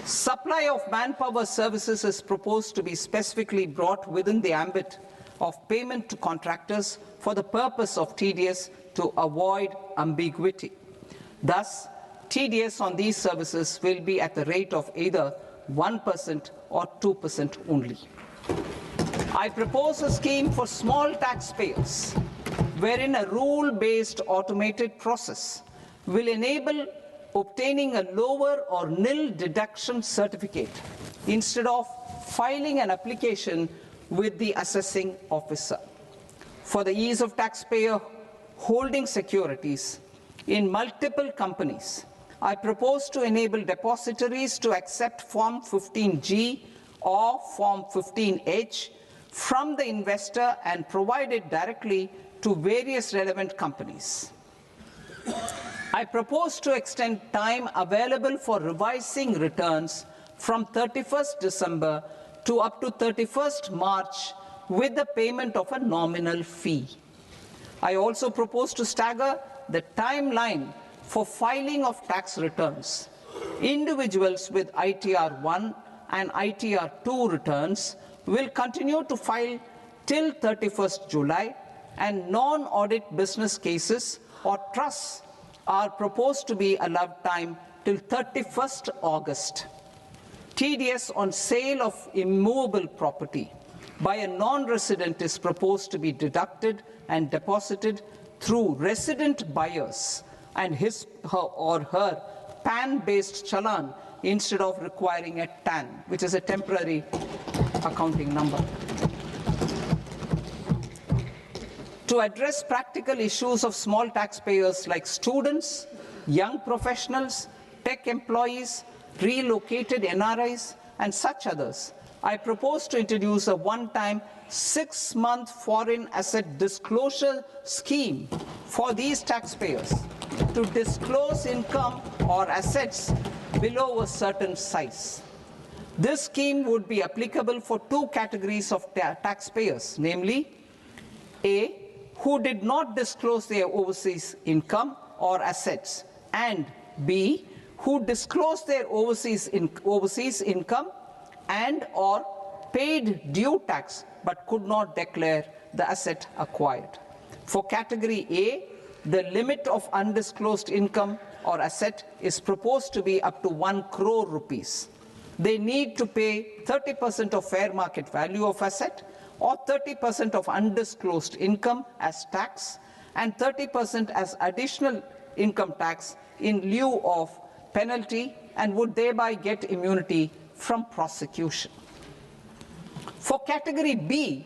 Supply of manpower services is proposed to be specifically brought within the ambit of payment to contractors for the purpose of TDS to avoid ambiguity. Thus, TDS on these services will be at the rate of either 1% or 2% only. I propose a scheme for small taxpayers, wherein a rule-based automated process will enable obtaining a lower or nil deduction certificate instead of filing an application with the assessing officer. For the ease of taxpayer holding securities in multiple companies, I propose to enable depositories to accept Form 15G or Form 15H from the investor and provide it directly to various relevant companies. I propose to extend time available for revising returns from 31st December to up to 31st March with the payment of a nominal fee. I also propose to stagger the timeline for filing of tax returns. Individuals with ITR 1 and ITR 2 returns will continue to file till 31st July, and non-audit business cases or trusts are proposed to be allowed time till 31st August. TDS on sale of immovable property by a non-resident is proposed to be deducted and deposited through resident buyers and his or her PAN-based challan instead of requiring a TAN, which is a temporary accounting number. To address practical issues of small taxpayers like students, young professionals, tech employees, relocated NRIs, and such others, I propose to introduce a one-time 6-month foreign asset disclosure scheme for these taxpayers to disclose income or assets below a certain size. This scheme would be applicable for two categories of taxpayers, namely A, who did not disclose their overseas income or assets, and B, who disclosed their overseas income and or paid due tax but could not declare the asset acquired. For category A, the limit of undisclosed income or asset is proposed to be up to 1 crore rupees. They need to pay 30% of fair market value of asset or 30% of undisclosed income as tax and 30% as additional income tax in lieu of penalty, and would thereby get immunity from prosecution. For category B,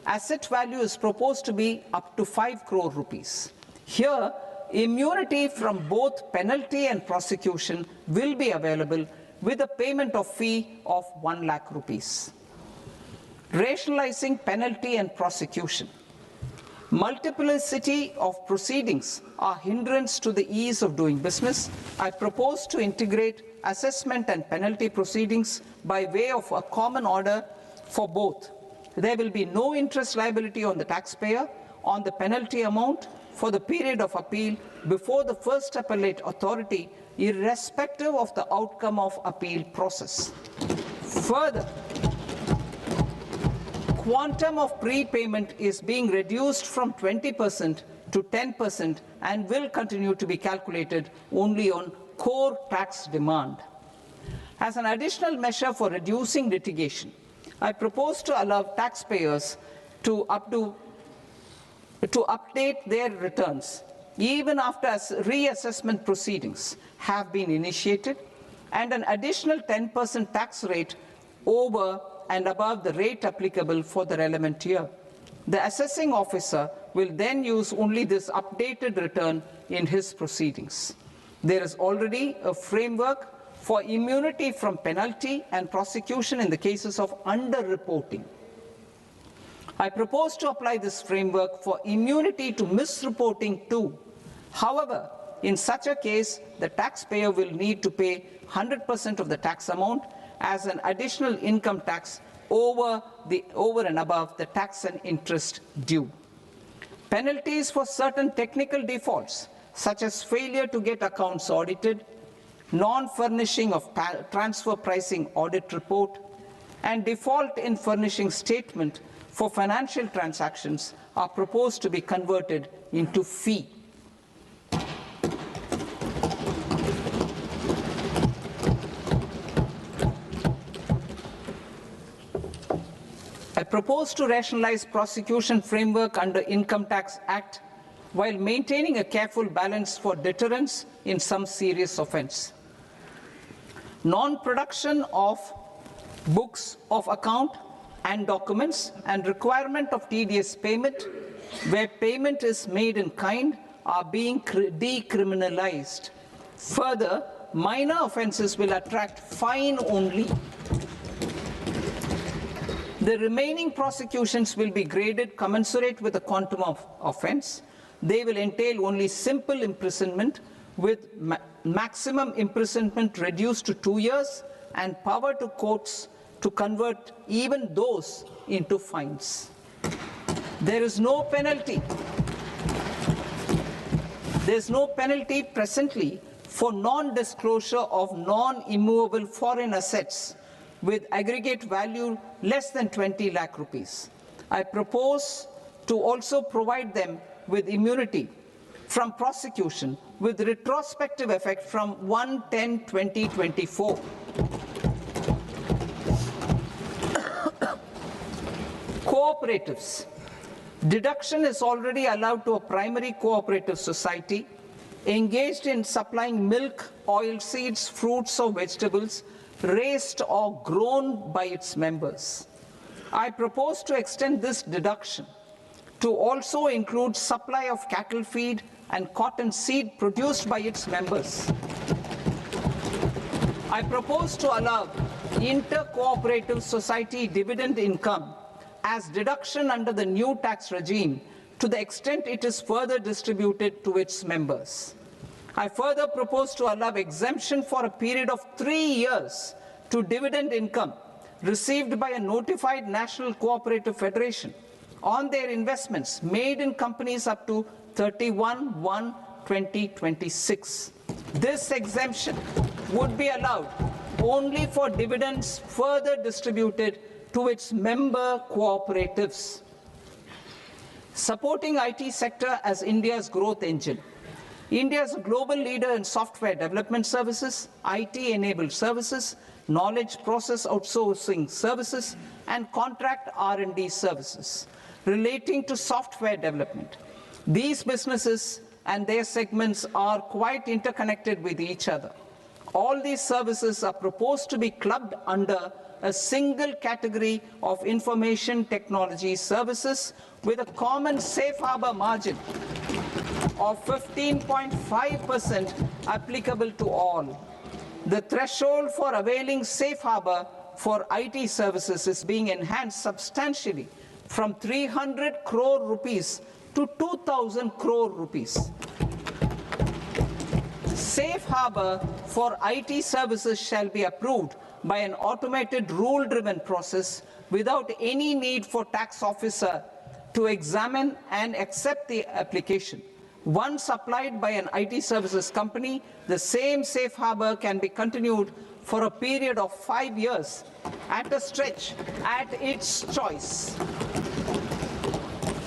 asset value is proposed to be up to 5 crore rupees. Here, immunity from both penalty and prosecution will be available with a payment of fee of 1 lakh rupees. Rationalizing penalty and prosecution. Multiplicity of proceedings are hindrance to the ease of doing business. I propose to integrate assessment and penalty proceedings by way of a common order for both. There will be no interest liability on the taxpayer on the penalty amount for the period of appeal before the first appellate authority, irrespective of the outcome of appeal process. Further, quantum of prepayment is being reduced from 20% to 10% and will continue to be calculated only on core tax demand. As an additional measure for reducing litigation, I propose to allow taxpayers to update their returns even after reassessment proceedings have been initiated, and an additional 10% tax rate over and above the rate applicable for the relevant year. The assessing officer will then use only this updated return in his proceedings. There is already a framework for immunity from penalty and prosecution in the cases of underreporting. I propose to apply this framework for immunity to misreporting too. However, in such a case, the taxpayer will need to pay 100% of the tax amount as an additional income tax over and above the tax and interest due. Penalties for certain technical defaults, such as failure to get accounts audited, non-furnishing of transfer pricing audit report, and default in furnishing statement for financial transactions, are proposed to be converted into fee. I propose to rationalize prosecution framework under Income Tax Act while maintaining a careful balance for deterrence in some serious offence. Non-production of books of account and documents and requirement of tedious payment where payment is made in kind are being decriminalized. Further, minor offences will attract fine only. The remaining prosecutions will be graded commensurate with the quantum of offence. They will entail only simple imprisonment with maximum imprisonment reduced to 2 years and power to courts to convert even those into fines. There is no penalty. There is no penalty presently for non-disclosure of non-immovable foreign assets with aggregate value less than 20 lakh rupees. I propose to also provide them with immunity from prosecution with retrospective effect from 1/10/2024. Cooperatives. Deduction is already allowed to a primary cooperative society engaged in supplying milk, oilseeds, fruits or vegetables raised or grown by its members. I propose to extend this deduction to also include supply of cattle feed and cotton seed produced by its members. I propose to allow inter-cooperative society dividend income as deduction under the new tax regime to the extent it is further distributed to its members. I further propose to allow exemption for a period of 3 years to dividend income received by a notified national cooperative federation on their investments made in companies up to 31/1/2026. This exemption would be allowed only for dividends further distributed to its member cooperatives. Supporting IT sector as India's growth engine. India is a global leader in software development services, IT-enabled services, knowledge process outsourcing services, and contract R&D services relating to software development. These businesses and their segments are quite interconnected with each other. All these services are proposed to be clubbed under a single category of information technology services with a common safe harbor margin of 15.5% applicable to all. The threshold for availing safe harbor for IT services is being enhanced substantially from 300 crore rupees to 2,000 crore rupees. Safe harbor for IT services shall be approved by an automated rule-driven process without any need for tax officer to examine and accept the application. Once applied by an IT services company, the same safe harbor can be continued for a period of 5 years at a stretch at its choice.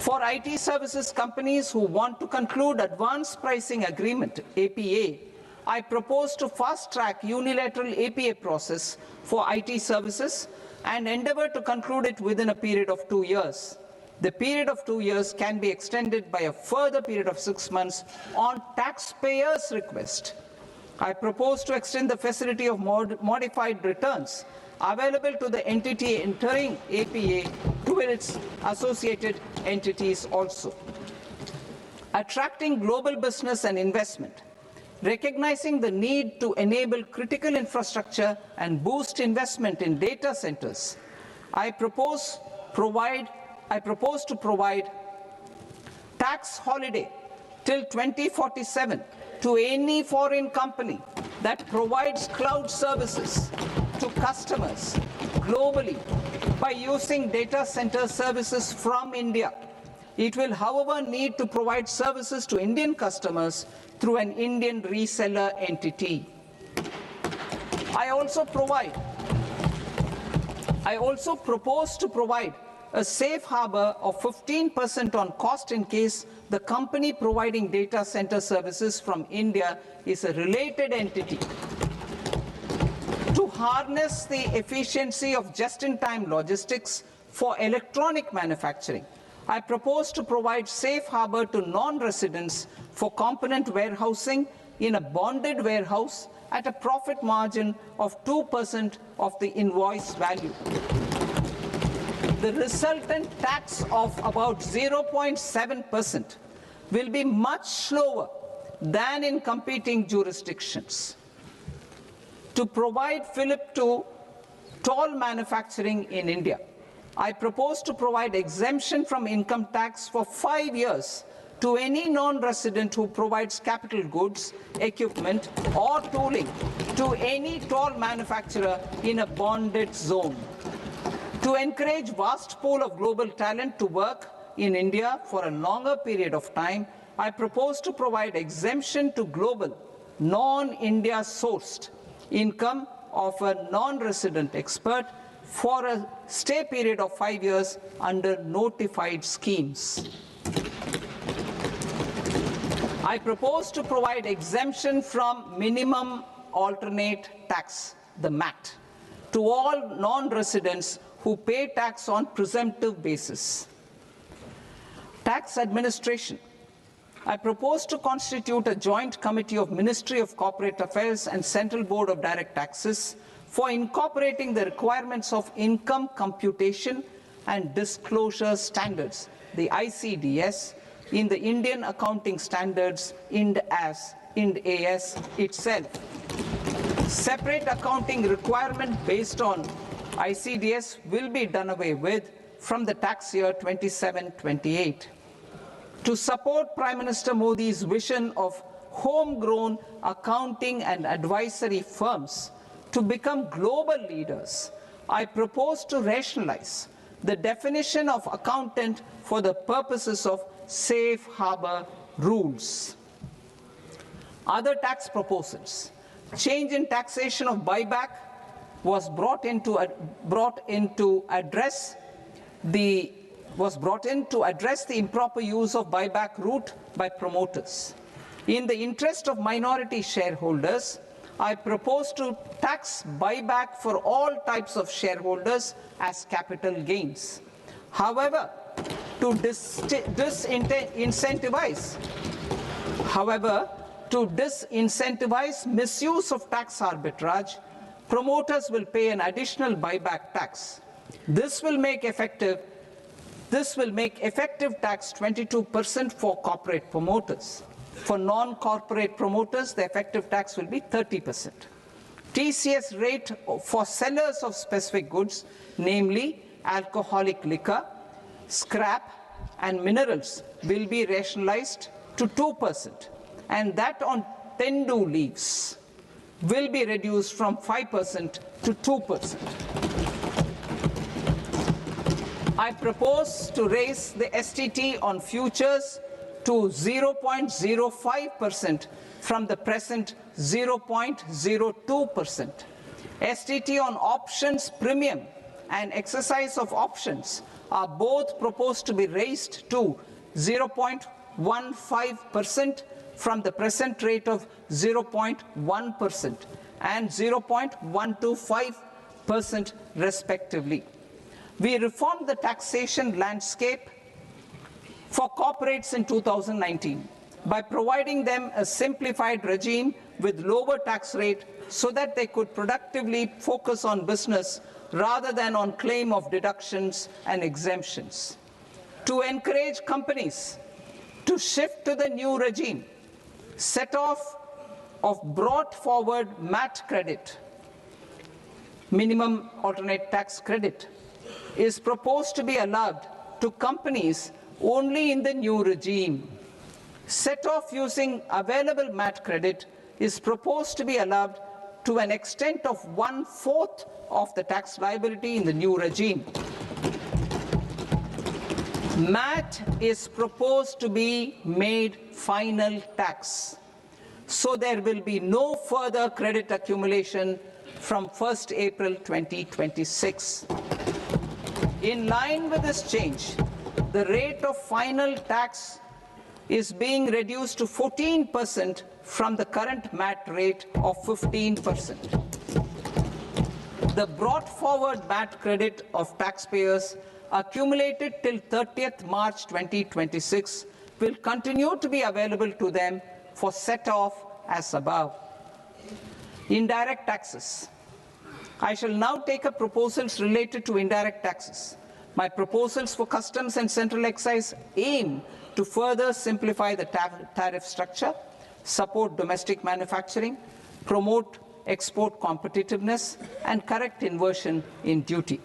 For IT services companies who want to conclude advanced pricing agreement, APA, I propose to fast-track unilateral APA process for IT services and endeavor to conclude it within a period of 2 years. The period of 2 years can be extended by a further period of 6 months on taxpayers' request. I propose to extend the facility of modified returns available to the entity entering APA to its associated entities also. Attracting global business and investment. Recognizing the need to enable critical infrastructure and boost investment in data centers, I propose to provide tax holiday till 2047 to any foreign company that provides cloud services to customers globally by using data center services from India. It will, however, need to provide services to Indian customers through an Indian reseller entity. I also propose to provide a safe harbor of 15% on cost in case the company providing data center services from India is a related entity. To harness the efficiency of just-in-time logistics for electronic manufacturing, I propose to provide safe harbor to non-residents for component warehousing in a bonded warehouse at a profit margin of 2% of the invoice value. The resultant tax of about 0.7% will be much lower than in competing jurisdictions. To provide fillip to toll manufacturing in India, I propose to provide exemption from income tax for 5 years to any non-resident who provides capital goods, equipment, or tooling to any toll manufacturer in a bonded zone. To encourage vast pool of global talent to work in India for a longer period of time, I propose to provide exemption to global, non-India sourced income of a non-resident expert for a stay period of 5 years under notified schemes. I propose to provide exemption from minimum alternate tax, the MAT, to all non-residents who pay tax on presumptive basis. Tax administration. I propose to constitute a joint committee of Ministry of Corporate Affairs and Central Board of Direct Taxes for incorporating the requirements of income computation and disclosure standards, the ICDS, in the Indian Accounting Standards Ind AS itself. Separate accounting requirement based on ICDS will be done away with from the tax year 27-28. To support Prime Minister Modi's vision of homegrown accounting and advisory firms, to become global leaders, I propose to rationalize the definition of accountant for the purposes of safe harbor rules. Other tax proposals. Change in taxation of buyback was brought in to address the improper use of buyback route by promoters. In the interest of minority shareholders, I propose to tax buyback for all types of shareholders as capital gains. However, to disincentivize misuse of tax arbitrage, promoters will pay an additional buyback tax. This will make effective tax 22% for corporate promoters. For non-corporate promoters, the effective tax will be 30%. TCS rate for sellers of specific goods, namely alcoholic liquor, scrap, and minerals, will be rationalized to 2%, and that on tendu leaves will be reduced from 5% to 2%. I propose to raise the STT on futures to 0.05% from the present 0.02%. STT on options premium and exercise of options are both proposed to be raised to 0.15% from the present rate of 0.1% and 0.125% respectively. We reformed the taxation landscape for corporates in 2019 by providing them a simplified regime with lower tax rate so that they could productively focus on business rather than on claim of deductions and exemptions. To encourage companies to shift to the new regime, set off of brought forward MAT credit, minimum alternate tax credit, is proposed to be allowed to companies only in the new regime. Set off using available MAT credit is proposed to be allowed to an extent of 1/4 of the tax liability in the new regime. MAT is proposed to be made final tax, so there will be no further credit accumulation from 1st April 2026. In line with this change, the rate of final tax is being reduced to 14% from the current MAT rate of 15%. The brought forward MAT credit of taxpayers accumulated till 30th March 2026 will continue to be available to them for set-off as above. Indirect taxes. I shall now take up proposals related to indirect taxes. My proposals for customs and central excise aim to further simplify the tariff structure, support domestic manufacturing, promote export competitiveness, and correct inversion in duty.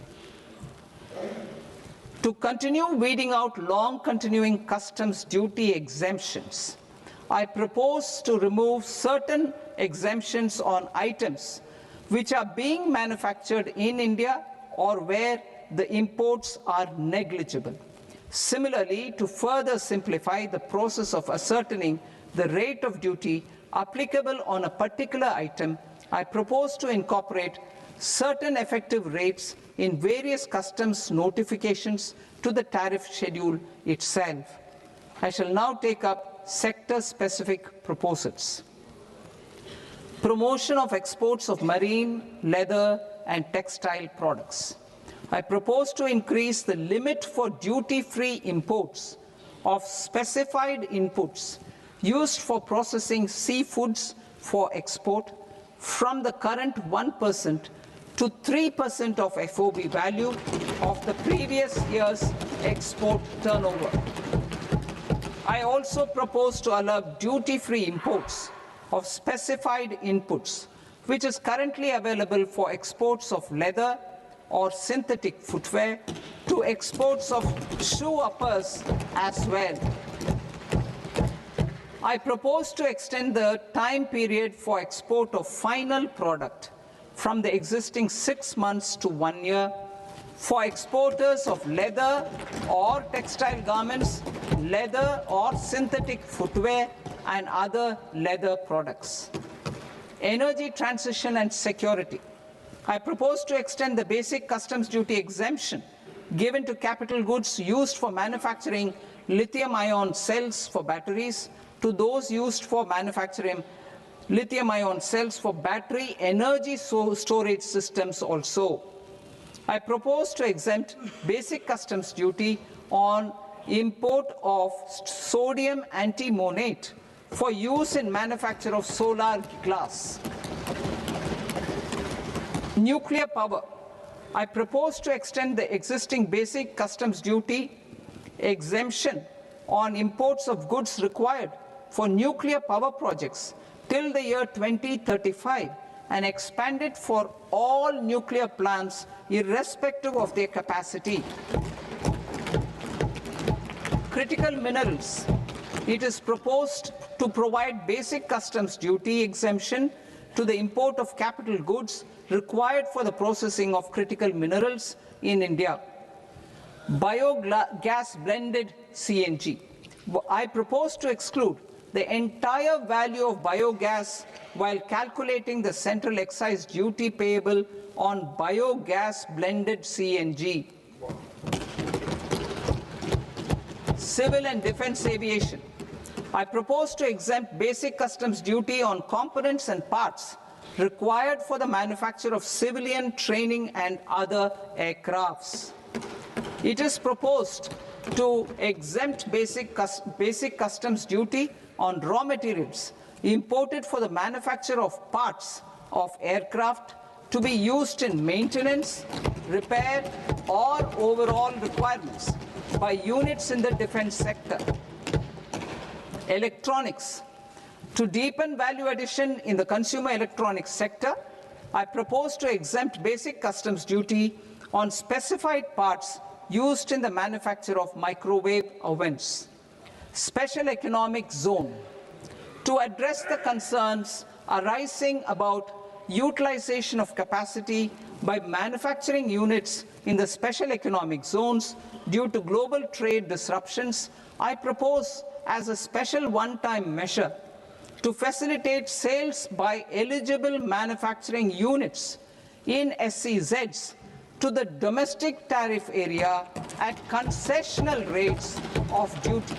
To continue weeding out long-continuing customs duty exemptions, I propose to remove certain exemptions on items which are being manufactured in India or where the imports are negligible. Similarly, to further simplify the process of ascertaining the rate of duty applicable on a particular item, I propose to incorporate certain effective rates in various customs notifications to the tariff schedule itself. I shall now take up sector-specific proposals. Promotion of exports of marine, leather, and textile products. I propose to increase the limit for duty-free imports of specified inputs used for processing seafoods for export from the current 1% to 3% of FOB value of the previous year's export turnover. I also propose to allow duty-free imports of specified inputs, which is currently available for exports of leather or synthetic footwear, to exports of shoe uppers as well. I propose to extend the time period for export of final product from the existing 6 months to 1 year for exporters of leather or textile garments, leather or synthetic footwear, and other leather products. Energy transition and security. I propose to extend the basic customs duty exemption given to capital goods used for manufacturing lithium-ion cells for batteries to those used for manufacturing lithium-ion cells for battery energy storage systems also. I propose to exempt basic customs duty on import of sodium antimonate for use in manufacture of solar glass. Nuclear power. I propose to extend the existing basic customs duty exemption on imports of goods required for nuclear power projects till the year 2035 and expand it for all nuclear plants irrespective of their capacity. Critical minerals. It is proposed to provide basic customs duty exemption to the import of capital goods required for the processing of critical minerals in India. Biogas blended CNG. I propose to exclude the entire value of biogas while calculating the central excise duty payable on biogas blended CNG. Civil and defense aviation. I propose to exempt basic customs duty on components and parts required for the manufacture of civilian training and other aircrafts. It is proposed to exempt basic customs duty on raw materials imported for the manufacture of parts of aircraft to be used in maintenance, repair, or overall requirements by units in the defense sector. Electronics. To deepen value addition in the consumer electronics sector, I propose to exempt basic customs duty on specified parts used in the manufacture of microwave ovens. Special economic zone. To address the concerns arising about utilization of capacity by manufacturing units in the special economic zones due to global trade disruptions, I propose as a special one-time measure to facilitate sales by eligible manufacturing units in SEZs to the domestic tariff area at concessional rates of duty.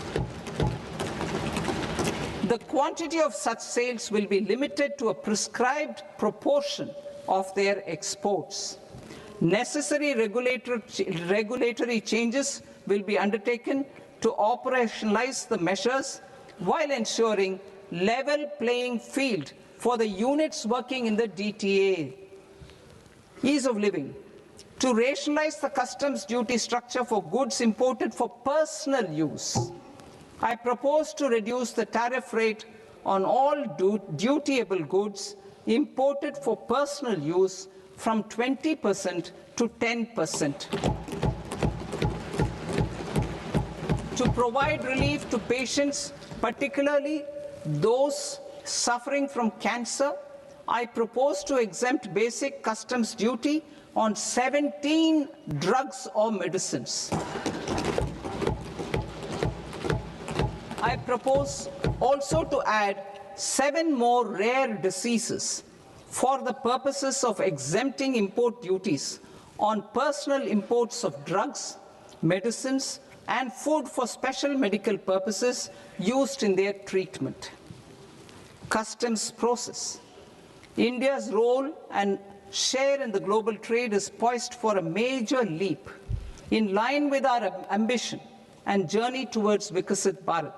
The quantity of such sales will be limited to a prescribed proportion of their exports. Necessary regulatory changes will be undertaken to operationalize the measures while ensuring level playing field for the units working in the DTA. Ease of living. To rationalize the customs duty structure for goods imported for personal use, I propose to reduce the tariff rate on all dutiable goods imported for personal use from 20% to 10%. To provide relief to patients, particularly those suffering from cancer, I propose to exempt basic customs duty on 17 drugs or medicines. I propose also to add 7 more rare diseases for the purposes of exempting import duties on personal imports of drugs, medicines, and food for special medical purposes used in their treatment. Customs process. India's role and share in the global trade is poised for a major leap in line with our ambition and journey towards Viksit Bharat.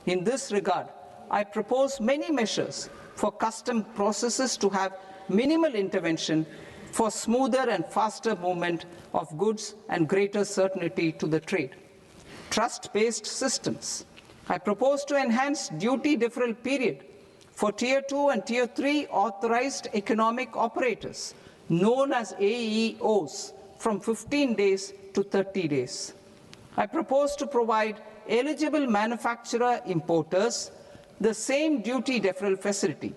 In this regard, I propose many measures for custom processes to have minimal intervention for smoother and faster movement of goods and greater certainty to the trade. Trust-based systems. I propose to enhance duty deferral period for Tier 2 and Tier 3 authorized economic operators, known as AEOs, from 15 days to 30 days. I propose to provide eligible manufacturer importers the same duty deferral facility.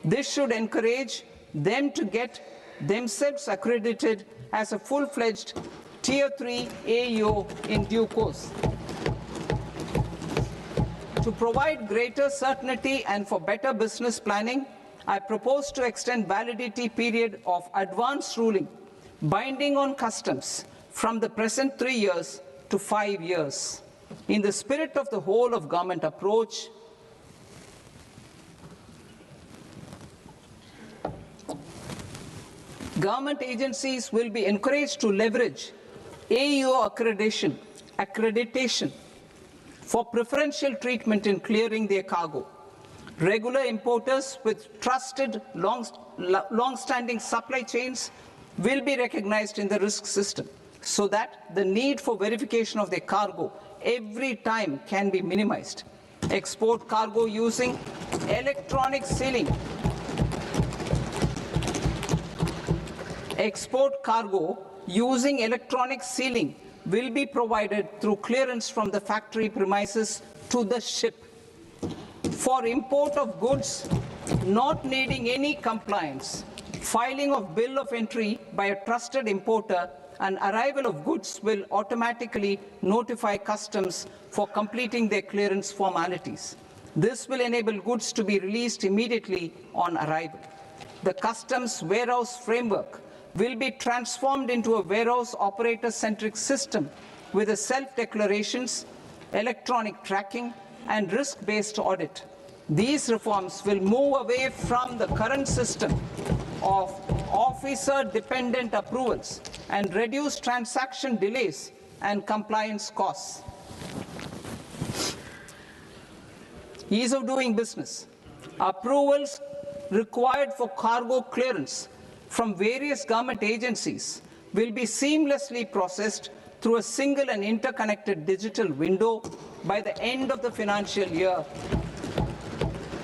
This should encourage them to get themselves accredited as a full-fledged Tier 3 AEO in due course. To provide greater certainty and for better business planning, I propose to extend validity period of advance ruling binding on customs from the present 3 years to 5 years. In the spirit of the whole of government approach, government agencies will be encouraged to leverage AEO accreditation for preferential treatment in clearing their cargo. Regular importers with trusted, long-standing supply chains will be recognized in the risk system so that the need for verification of their cargo every time can be minimized. Export cargo using electronic sealing. Export cargo using electronic sealing will be provided through clearance from the factory premises to the ship. For import of goods not needing any compliance, filing of bill of entry by a trusted importer and arrival of goods will automatically notify customs for completing their clearance formalities. This will enable goods to be released immediately on arrival. The customs warehouse framework will be transformed into a warehouse operator-centric system with a self-declarations, electronic tracking, and risk-based audit. These reforms will move away from the current system of officer-dependent approvals and reduce transaction delays and compliance costs. Ease of doing business. Approvals required for cargo clearance from various government agencies will be seamlessly processed through a single and interconnected digital window by the end of the financial year.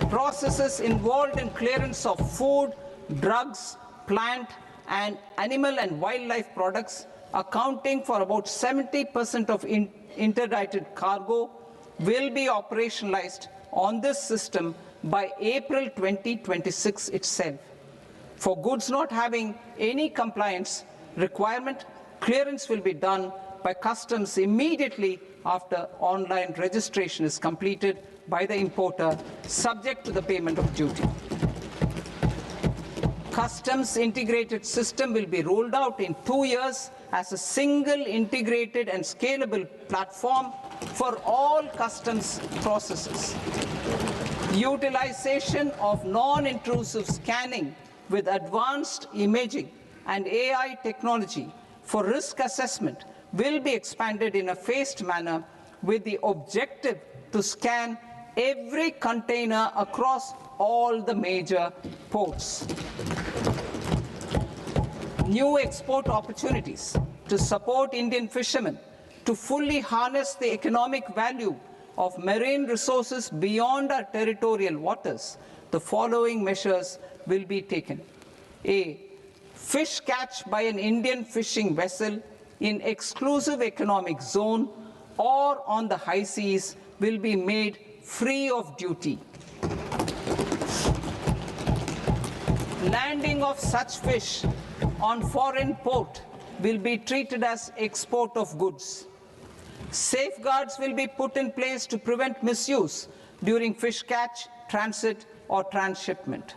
Processes involved in clearance of food, drugs, plant, and animal and wildlife products, accounting for about 70% of interdicted cargo, will be operationalized on this system by April 2026 itself. For goods not having any compliance requirement, clearance will be done by customs immediately after online registration is completed by the importer, subject to the payment of duty. Customs integrated system will be rolled out in 2 years as a single integrated and scalable platform for all customs processes. Utilization of non-intrusive scanning with advanced imaging and AI technology for risk assessment will be expanded in a phased manner with the objective to scan every container across all the major ports. New export opportunities to support Indian fishermen to fully harness the economic value of marine resources beyond our territorial waters. The following measures will be taken. A. Fish catch by an Indian fishing vessel in exclusive economic zone or on the high seas will be made free of duty. Landing of such fish on foreign port will be treated as export of goods. Safeguards will be put in place to prevent misuse during fish catch, transit, or transshipment.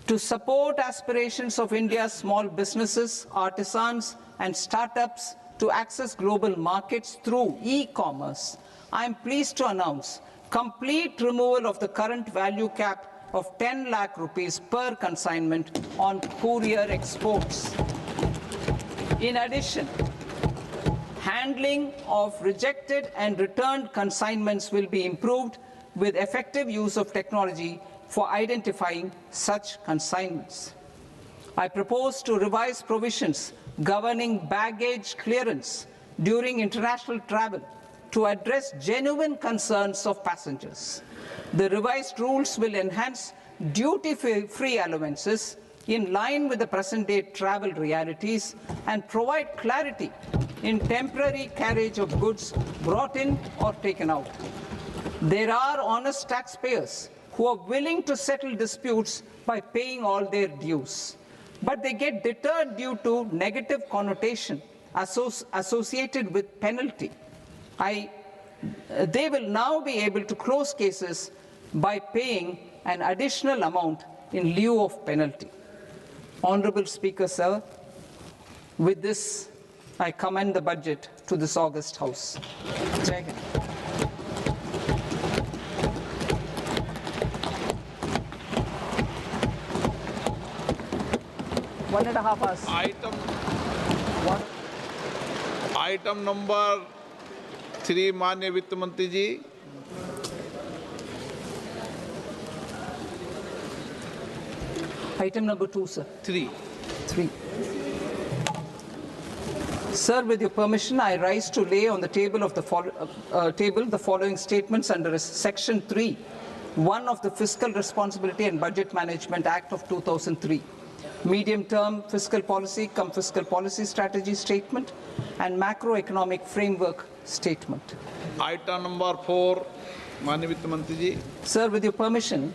To support aspirations of India's small businesses, artisans, and startups to access global markets through e-commerce, I am pleased to announce complete removal of the current value cap of 10 lakh rupees per consignment on courier exports. In addition, handling of rejected and returned consignments will be improved with effective use of technology for identifying such consignments. I propose to revise provisions governing baggage clearance during international travel to address genuine concerns of passengers. The revised rules will enhance duty-free allowances in line with the present-day travel realities and provide clarity in temporary carriage of goods brought in or taken out. There are honest taxpayers who are willing to settle disputes by paying all their dues. but they get deterred due to negative connotation associated with penalty. They will now be able to close cases by paying an additional amount in lieu of penalty. Honorable Speaker, sir, with this, I commend the budget to this august House. Jai Hind. One and a half hours. Item number 3 माननीय वित्त मंत्री जी। Item number 2, sir. 3। Sir, with your permission, I rise to lay on the table of the following statements under Section 3, 1 of the Fiscal Responsibility and Budget Management Act of 2003. Medium-term fiscal policy cum fiscal policy strategy statement and macroeconomic framework statement. Item number 4 माननीय वित्त मंत्री जी। Sir, with your permission,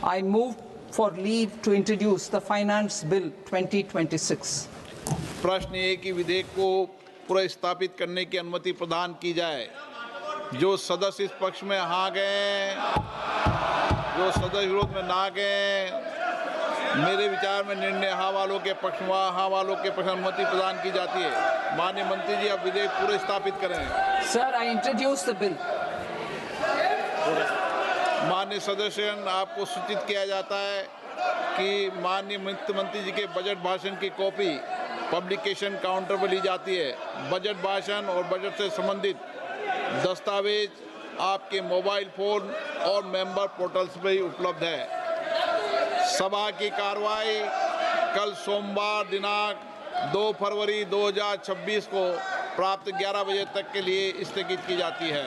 I move for leave to introduce the Finance Bill 2026. प्रश्न ये कि विधेयक को पुनर्स्थापित करने की अनुमति प्रदान की जाए। जो सदस्य इस पक्ष में हाँ गए, जो सदस्य विरोध में ना गए, मेरे विचार में निर्णय हाँ वालों के पक्ष में हाँ वालों के पक्ष में अनुमति प्रदान की जाती है। माननीय मंत्री जी, अब विधेयक पूरे स्थापित करें। Sir, I introduce the bill. माननीय सदस्यगण, आपको सूचित किया जाता है कि माननीय वित्त मंत्री जी के बजट भाषण की कॉपी पब्लिकेशन काउंटर पर ली जाती है। बजट भाषण और बजट से संबंधित दस्तावेज आपके मोबाइल फोन और मेंबर पोर्टल्स पर ही उपलब्ध है। सभा की कार्रवाई कल सोमवार दिनांक 2 फरवरी 2026 को प्राप्त 11 बजे तक के लिए स्थगित की जाती है।